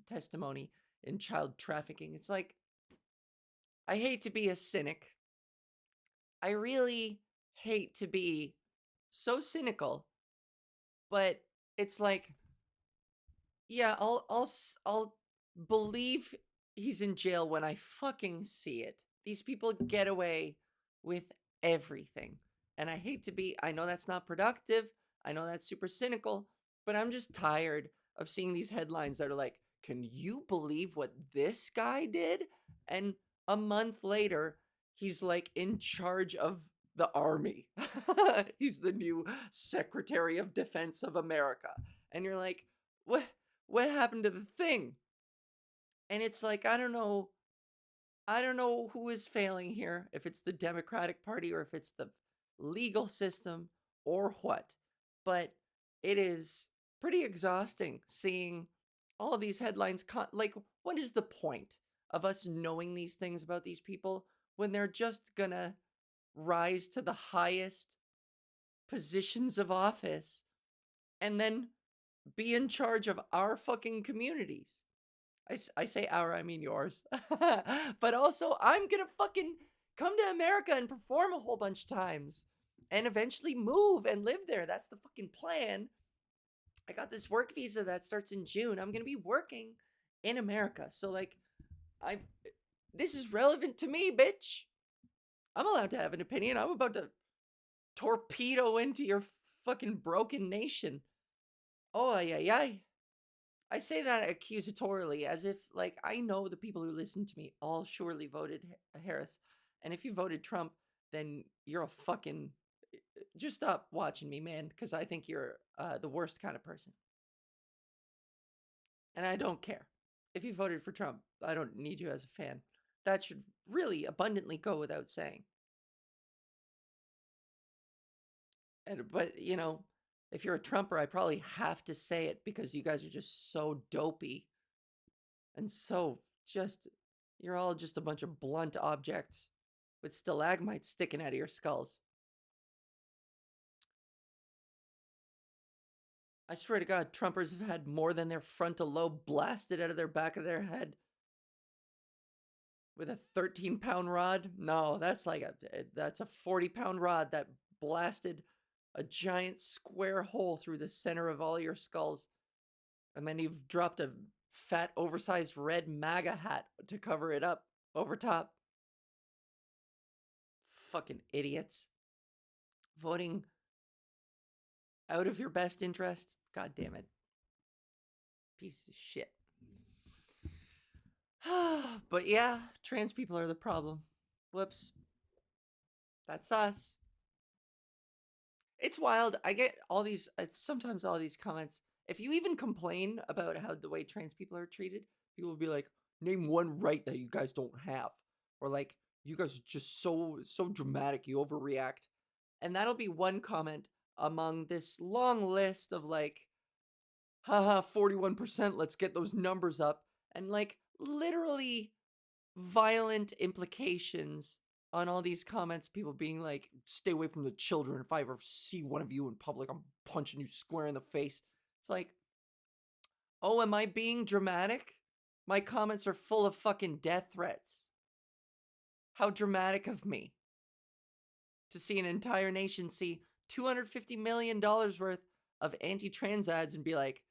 testimony in child trafficking, it's like, I hate to be a cynic. I really hate to be so cynical, but it's like, yeah, I'll believe he's in jail when I fucking see it. These people get away with everything. And I hate to be, I know that's not productive. I know that's super cynical, but I'm just tired of seeing these headlines that are like, can you believe what this guy did? And a month later, he's like in charge of the army. He's the new Secretary of Defense of America. And you're like, what happened to the thing? And it's like, I don't know who is failing here, if it's the Democratic Party or if it's the legal system or what. But it is pretty exhausting seeing all of these headlines. Like, what is the point of us knowing these things about these people when they're just gonna rise to the highest positions of office and then be in charge of our fucking communities? I say our, I mean yours. But also, I'm gonna fucking come to America and perform a whole bunch of times and eventually move and live there. That's the fucking plan. I got this work visa that starts in June. I'm gonna be working in America. So like I this is relevant to me, bitch. I'm allowed to have an opinion. I'm about to torpedo into your fucking broken nation. Oh yeah, yeah. I say that accusatorily, as if like I know the people who listen to me all surely voted Harris, and if you voted Trump, then you're a fucking. Just stop watching me, man, because I think you're the worst kind of person, and I don't care. If you voted for Trump, I don't need you as a fan. That should really abundantly go without saying. But you know, if you're a Trumper, I probably have to say it because you guys are just so dopey and so just you're all just a bunch of blunt objects with stalagmites sticking out of your skulls. I swear to God, Trumpers have had more than their frontal lobe blasted out of their back of their head with a 13-pound rod. No, that's a 40-pound rod that blasted a giant square hole through the center of all your skulls. And then you've dropped a fat, oversized red MAGA hat to cover it up over top. Fucking idiots. Voting out of your best interest. God damn it. Piece of shit. But yeah, trans people are the problem. Whoops. That's us. It's wild. I get all these, sometimes all these comments. If you even complain about how the way trans people are treated, people will be like, name one right that you guys don't have. Or like, you guys are just so dramatic, you overreact. And that'll be one comment among this long list of like, haha, 41%, let's get those numbers up. And like, literally violent implications on all these comments, people being like, stay away from the children. If I ever see one of you in public, I'm punching you square in the face. It's like, oh, am I being dramatic? My comments are full of fucking death threats. How dramatic of me to see an entire nation see $250 million worth of anti-trans ads and be like,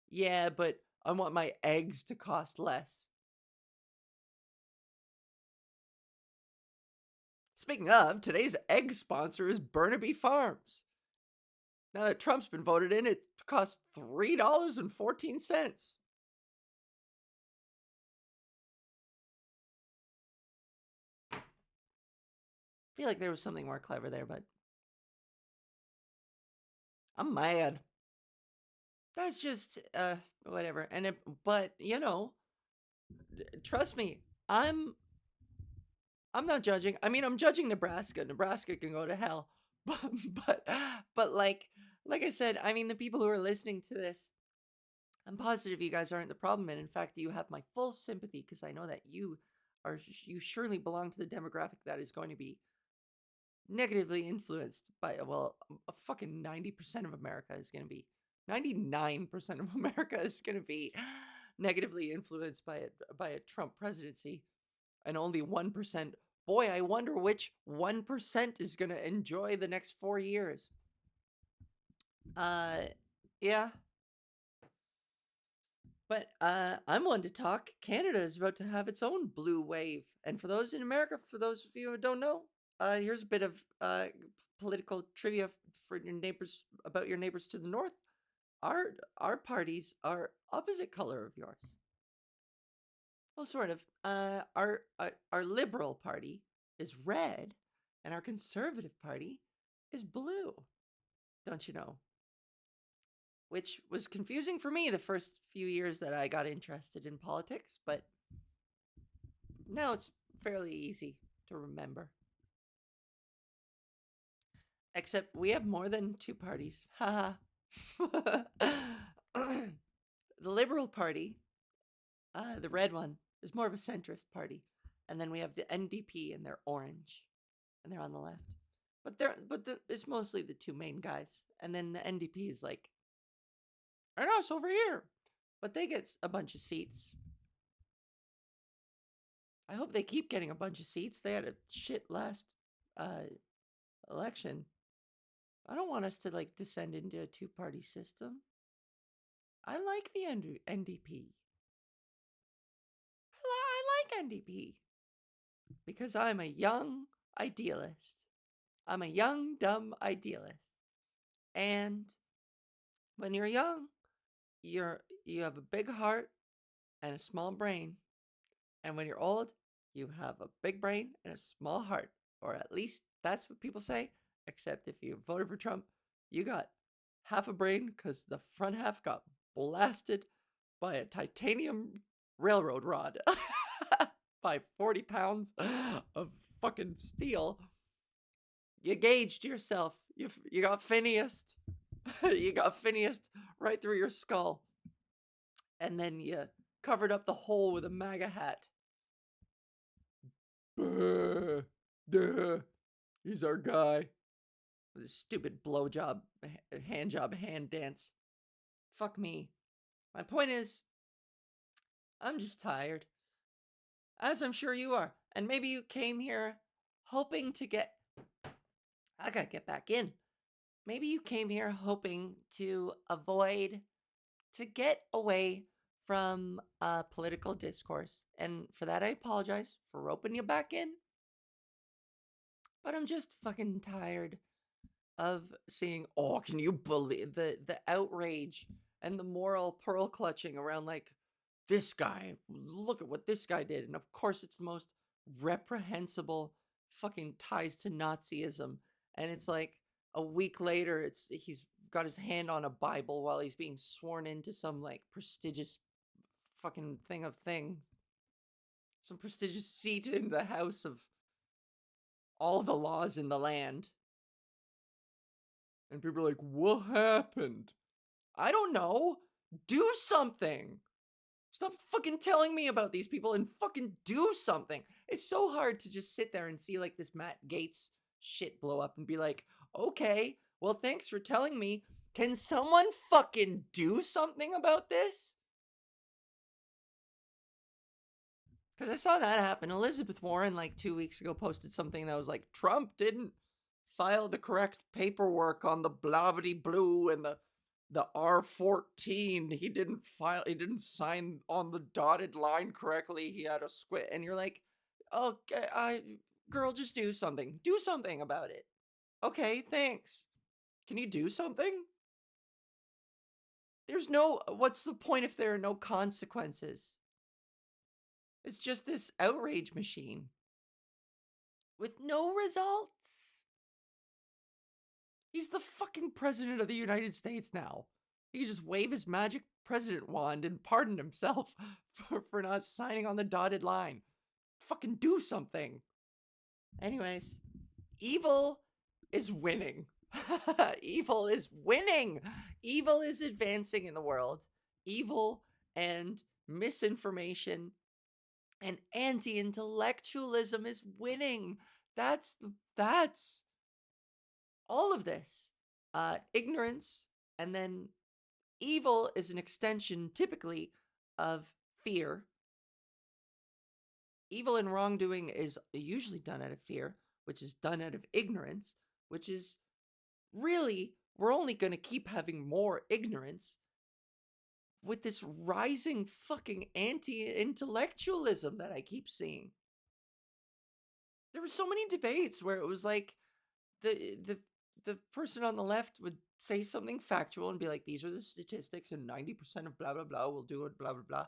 yeah, but I want my eggs to cost less. Speaking of, today's egg sponsor is Burnaby Farms. Now that Trump's been voted in, it costs $3.14. I feel like there was something more clever there, but I'm mad. That's just whatever. But you know, trust me, I'm not judging. I mean, I'm judging Nebraska. Nebraska can go to hell. But but like I said, I mean, the people who are listening to this, I'm positive you guys aren't the problem, and in fact, you have my full sympathy because I know that you surely belong to the demographic that is going to be negatively influenced by, well, a fucking 90% of America is going to be 99% of America is going to be negatively influenced by a Trump presidency, and only 1%. Boy, I wonder which 1% is going to enjoy the next 4 years. Yeah. But I'm one to talk. Canada is about to have its own blue wave. And for those in America, for those of you who don't know, here's a bit of political trivia for your neighbors, about your neighbors to the north. Our parties are opposite color of yours. Well, sort of. Our Liberal Party is red, and our Conservative Party is blue. Don't you know? Which was confusing for me the first few years that I got interested in politics, but now it's fairly easy to remember. Except we have more than two parties. Haha. The Liberal Party, the red one, is more of a centrist party. And then we have the NDP, and they're orange, and they're on the left. It's mostly the two main guys. And then the NDP is like, and us over here. But they get a bunch of seats. I hope they keep getting a bunch of seats. They had a shit last election. I don't want us to like descend into a two-party system. I like the NDP. I like NDP because I'm a young idealist. I'm a young, dumb idealist. And when you're young, you have a big heart and a small brain. And when you're old, you have a big brain and a small heart. Or at least that's what people say. Except if you voted for Trump, you got half a brain because the front half got blasted by a titanium railroad rod by 40 pounds of fucking steel. You gauged yourself. You got Phineased. You got Phineased right through your skull. And then you covered up the hole with a MAGA hat. Duh. He's our guy. With his stupid blowjob, hand job, hand dance. Fuck me. My point is, I'm just tired. As I'm sure you are. And maybe you came here hoping to get. I gotta get back in. Maybe you came here hoping to get away from political discourse. And for that, I apologize for roping you back in. But I'm just fucking tired of seeing, oh, can you believe the outrage and the moral pearl clutching around like this guy, look at what this guy did. And of course it's the most reprehensible fucking ties to Nazism. And it's like a week later, he's got his hand on a Bible while he's being sworn into some like prestigious fucking thing. Some prestigious seat in the house of all the laws in the land. And people are like, what happened? I don't know. Do something. Stop fucking telling me about these people and fucking do something. It's so hard to just sit there and see like this Matt Gaetz shit blow up and be like, okay, well, thanks for telling me. Can someone fucking do something about this? Because I saw that happen. Elizabeth Warren, like 2 weeks ago, posted something that was like, Trump didn't file the correct paperwork on the blobbity blue and the R14. He didn't sign on the dotted line correctly. He had a squid. And you're like, okay, girl, just do something. Do something about it. Okay, thanks. Can you do something? What's the point if there are no consequences? It's just this outrage machine with no results. He's the fucking president of the United States now. He can just wave his magic president wand and pardon himself for not signing on the dotted line. Fucking do something. Anyways, evil is winning. Evil is winning. Evil is advancing in the world. Evil and misinformation and anti-intellectualism is winning. That's all of this. Ignorance and then evil is an extension typically of fear. Evil and wrongdoing is usually done out of fear, which is done out of ignorance, which is really, we're only going to keep having more ignorance with this rising fucking anti-intellectualism that I keep seeing. There were so many debates where it was like the person on the left would say something factual and be like, these are the statistics and 90% of blah blah blah will do it, blah blah blah.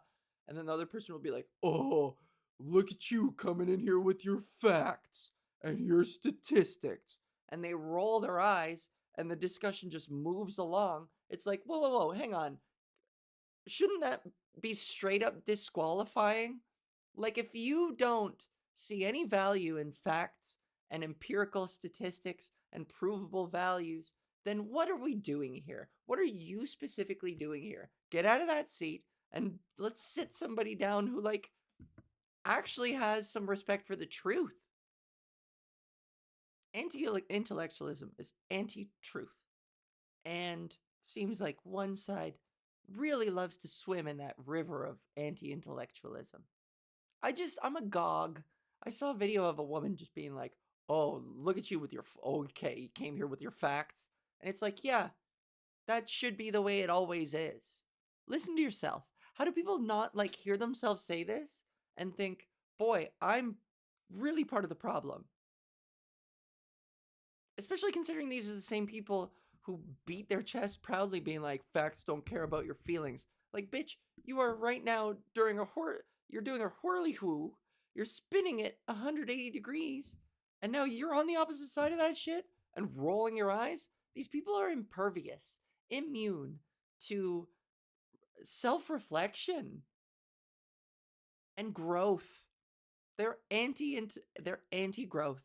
And then the other person will be like, oh, look at you coming in here with your facts and your statistics. And they roll their eyes and the discussion just moves along. It's like, whoa, hang on. Shouldn't that be straight up disqualifying? Like, if you don't see any value in facts and empirical statistics and provable values, then what are we doing here? What are you specifically doing here? Get out of that seat and let's sit somebody down who, like, actually has some respect for the truth. Anti-intellectualism is anti-truth. And seems like one side really loves to swim in that river of anti-intellectualism. I'm agog. I saw a video of a woman just being like, "Oh, look at you with your okay, you came here with your facts." And it's like, "Yeah, that should be the way it always is." Listen to yourself. How do people not like hear themselves say this and think, "Boy, I'm really part of the problem?" Especially considering these are the same people who beat their chest proudly being like, "Facts don't care about your feelings." Like, bitch, you are right now during you're doing a whirly whoo, you're spinning it 180 degrees, and now you're on the opposite side of that shit and rolling your eyes. These people are impervious, immune to self-reflection and growth. They're anti-growth.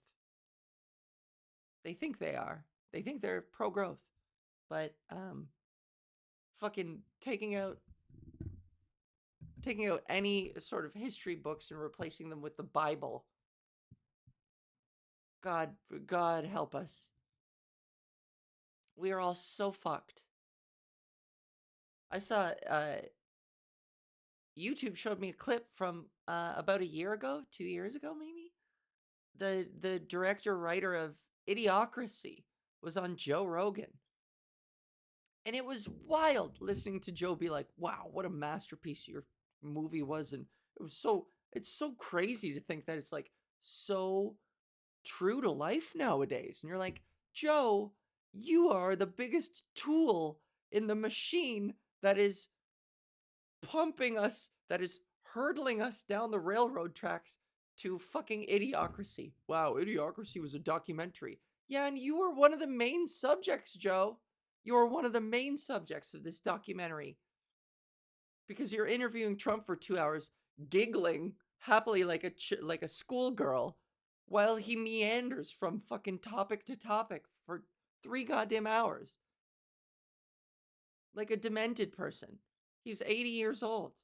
They think they are. They think they're pro-growth. But fucking taking out any sort of history books and replacing them with the Bible. God help us. We are all so fucked. I saw YouTube showed me a clip from about a year ago, 2 years ago maybe. The director writer of Idiocracy was on Joe Rogan. And it was wild listening to Joe be like, "Wow, what a masterpiece your movie was." And it's so crazy to think that it's like so true to life nowadays. And you're like, "Joe, you are the biggest tool in the machine that is pumping us, that is hurdling us down the railroad tracks to fucking Idiocracy." Wow, Idiocracy was a documentary. Yeah, and you were one of the main subjects, Joe. You are one of the main subjects of this documentary because you're interviewing Trump for 2 hours, giggling happily like a schoolgirl, while he meanders from fucking topic to topic for 3 goddamn hours, like a demented person. He's 80 years old,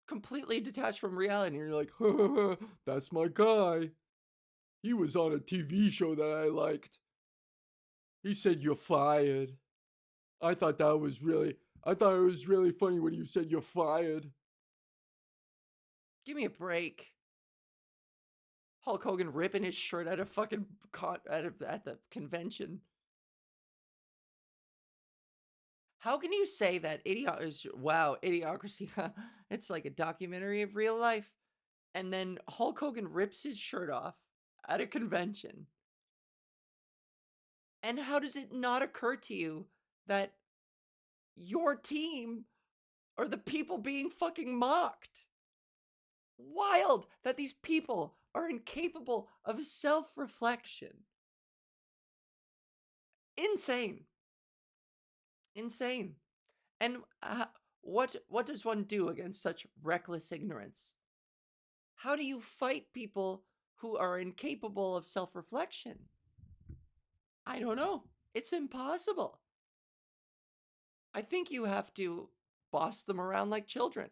completely detached from reality. And you're like, That's my guy. He was on a TV show that I liked. He said you're fired. I thought it was really funny when you said you're fired. give me a break. Hulk Hogan ripping his shirt out of fucking at the convention. How can you say that Idiocracy, it's like a documentary of real life, and then Hulk Hogan rips his shirt off at a convention? And how does it not occur to you that your team are the people being fucking mocked? Wild that these people are incapable of self-reflection. Insane. Insane. And what does one do against such reckless ignorance? How do you fight people who are incapable of self-reflection? I don't know. It's impossible. I think you have to boss them around like children.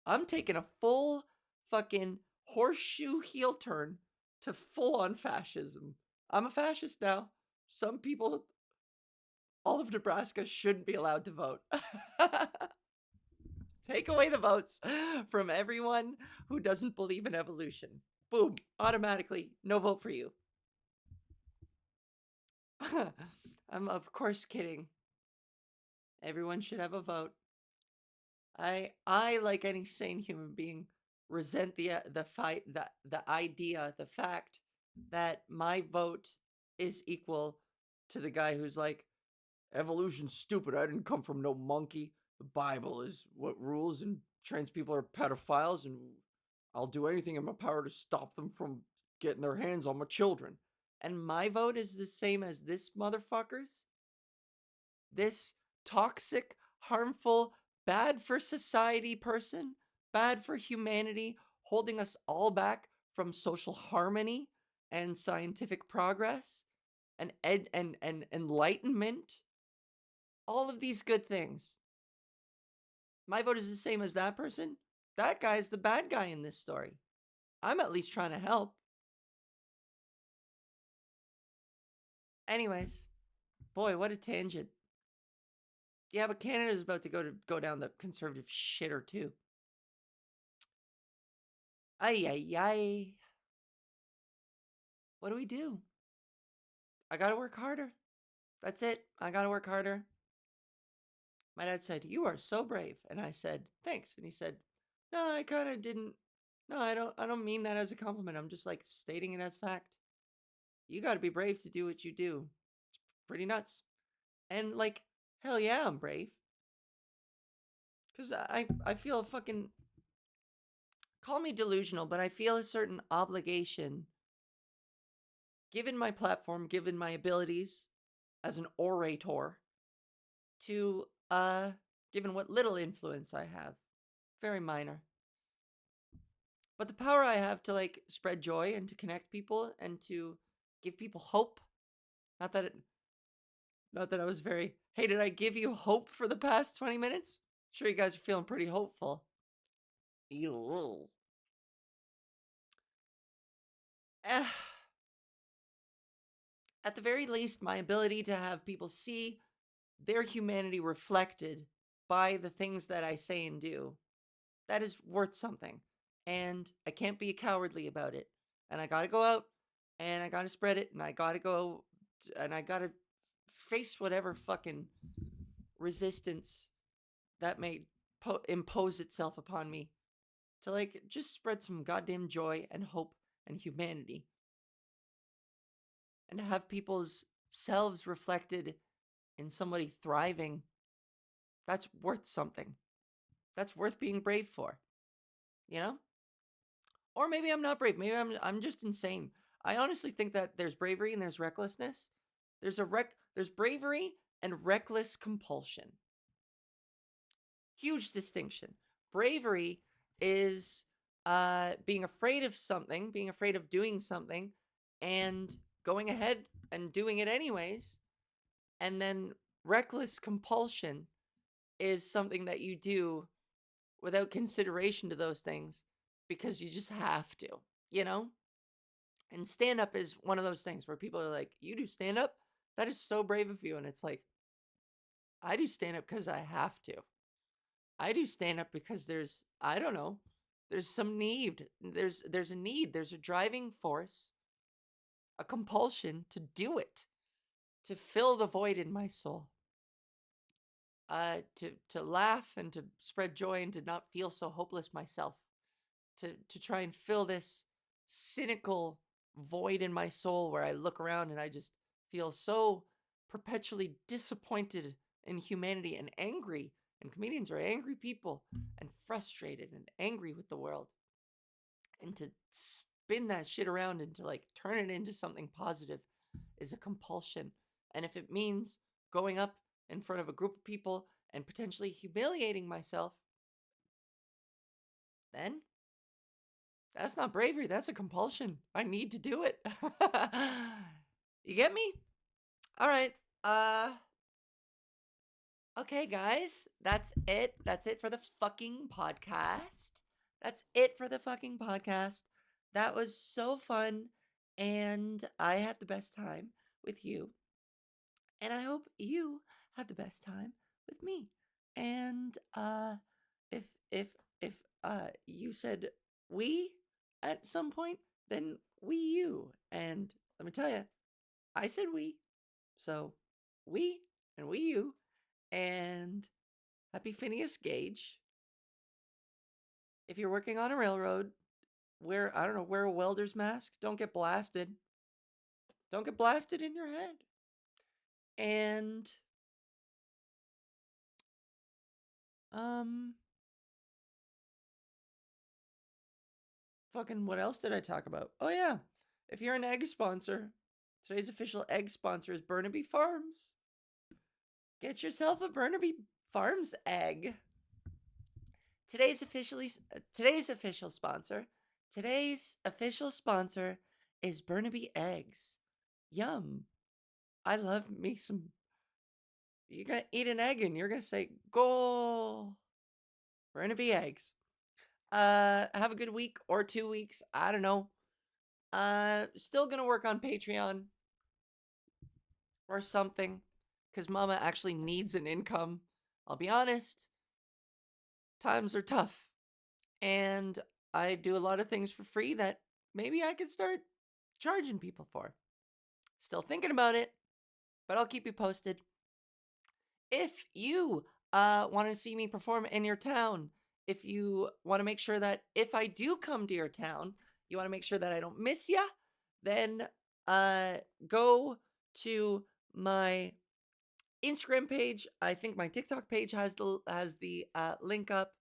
I'm taking a full fucking horseshoe heel turn to full on fascism. I'm a fascist now. Some people, all of Nebraska, shouldn't be allowed to vote. Take away the votes from everyone who doesn't believe in evolution. Boom, automatically, no vote for you. I'm of course kidding. Everyone should have a vote. I like any sane human being resent the idea, the fact that my vote is equal to the guy who's like, "Evolution's stupid. I didn't come from no monkey. The Bible is what rules, and trans people are pedophiles, and I'll do anything in my power to stop them from getting their hands on my children." And my vote is the same as this motherfucker's? This toxic, harmful, bad for society person, bad for humanity, holding us all back from social harmony and scientific progress and and enlightenment, all of these good things. My vote is the same as that person. That guy's the bad guy in this story. I'm at least trying to help. Anyways, boy, what a tangent. Yeah, but Canada's about to go down the conservative shitter too. Ay, ay, ay. What do we do? I gotta work harder. That's it. I gotta work harder. My dad said, "You are so brave." And I said, "Thanks." And he said, "No, I kind of didn't. No, I don't mean that as a compliment. I'm just like stating it as fact. You got to be brave to do what you do. It's pretty nuts." And like, hell yeah, I'm brave. Cuz I feel fucking, call me delusional, but I feel a certain obligation, given my platform, given my abilities as an orator, to given what little influence I have, very minor, but the power I have to like spread joy and to connect people and to give people hope. Not that it, not that I was very, hey, did I give you hope for the past 20 minutes? Sure, you guys are feeling pretty hopeful. Ew. Eh, at the very least, my ability to have people see their humanity reflected by the things that I say and do, that is worth something. And I can't be cowardly about it. And I gotta go out and I gotta spread it and I gotta go and I gotta face whatever fucking resistance that may impose itself upon me to like just spread some goddamn joy and hope and humanity and to have people's selves reflected in somebody thriving. That's worth something. That's worth being brave for, you know? Or maybe I'm not brave. Maybe I'm just insane. I honestly think that there's bravery and there's recklessness. There's bravery and reckless compulsion. Huge distinction. Bravery is being afraid of something, being afraid of doing something, and going ahead and doing it anyways. And then reckless compulsion is something that you do without consideration to those things because you just have to, you know? And stand up is one of those things where people are like, "You do stand up? That is so brave of you." And it's like, I do stand up because I have to. I do stand up because there's, I don't know, there's some need. There's a need, there's a driving force, a compulsion to do it, to fill the void in my soul. To laugh and to spread joy and to not feel so hopeless myself. To try and fill this cynical void in my soul where I look around and I just feel so perpetually disappointed in humanity and angry. And comedians are angry people and frustrated and angry with the world. And to spin that shit around and to like turn it into something positive is a compulsion. And if it means going up in front of a group of people and potentially humiliating myself, then that's not bravery, that's a compulsion. I need to do it. You get me? All right. Okay, guys. That's it. That's it for the fucking podcast. That's it for the fucking podcast. That was so fun and I had the best time with you. And I hope you had the best time with me. And if if if you said we at some point, then WiiU. And let me tell you, I said we. So we and WiiU. And happy Phineas Gage. If you're working on a railroad, wear, I don't know, wear a welder's mask. Don't get blasted. Don't get blasted in your head. And fucking what else did I talk about? Oh yeah. If you're an egg sponsor, today's official egg sponsor is Burnaby Farms. Get yourself a Burnaby Farms egg. Today's official sponsor. Today's official sponsor is Burnaby Eggs. Yum. I love me some. You're gonna eat an egg and you're gonna say, "Go Burnaby Eggs." Have a good week or 2 weeks. I don't know. Still gonna work on Patreon or something because Mama actually needs an income. I'll be honest, times are tough, and I do a lot of things for free that maybe I could start charging people for. Still thinking about it, but I'll keep you posted. If you want to see me perform in your town, if you want to make sure that if I do come to your town, you want to make sure that I don't miss ya, then go to my Instagram page. I think my TikTok page has the link up.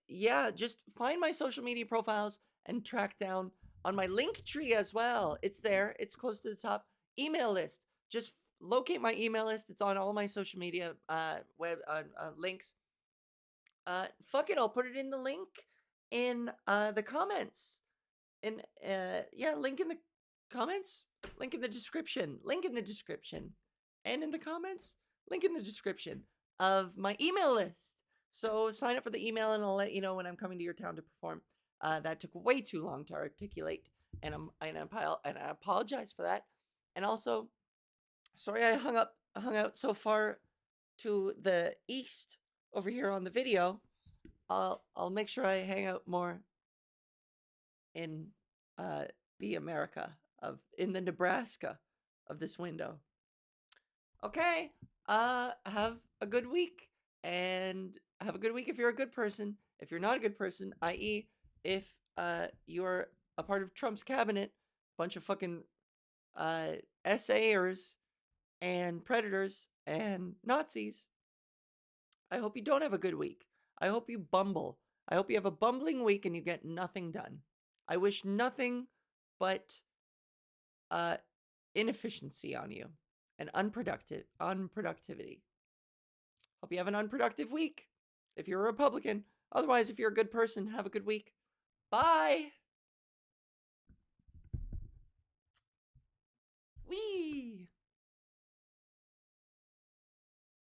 Yeah, just find my social media profiles and track down on my link tree as well. It's there. It's close to the top. Email list. Just locate my email list. It's on all my social media web links. Fuck it. I'll put it in the link in the comments. Yeah, link in the comments. Link in the description. Link in the description. And in the comments, link in the description of my email list. So sign up for the email and I'll let you know when I'm coming to your town to perform. That took way too long to articulate, and I apologize for that. And also, sorry I hung out so far to the east over here on the video. I'll make sure I hang out more in the America in the Nebraska of this window. Okay, have a good week, and have a good week if you're a good person. If you're not a good person, i.e., if you're a part of Trump's cabinet, bunch of fucking SAers and predators and Nazis, I hope you don't have a good week. I hope you bumble. I hope you have a bumbling week and you get nothing done. I wish nothing but inefficiency on you and unproductivity. Hope you have an unproductive week if you're a Republican. Otherwise, if you're a good person, have a good week. Bye!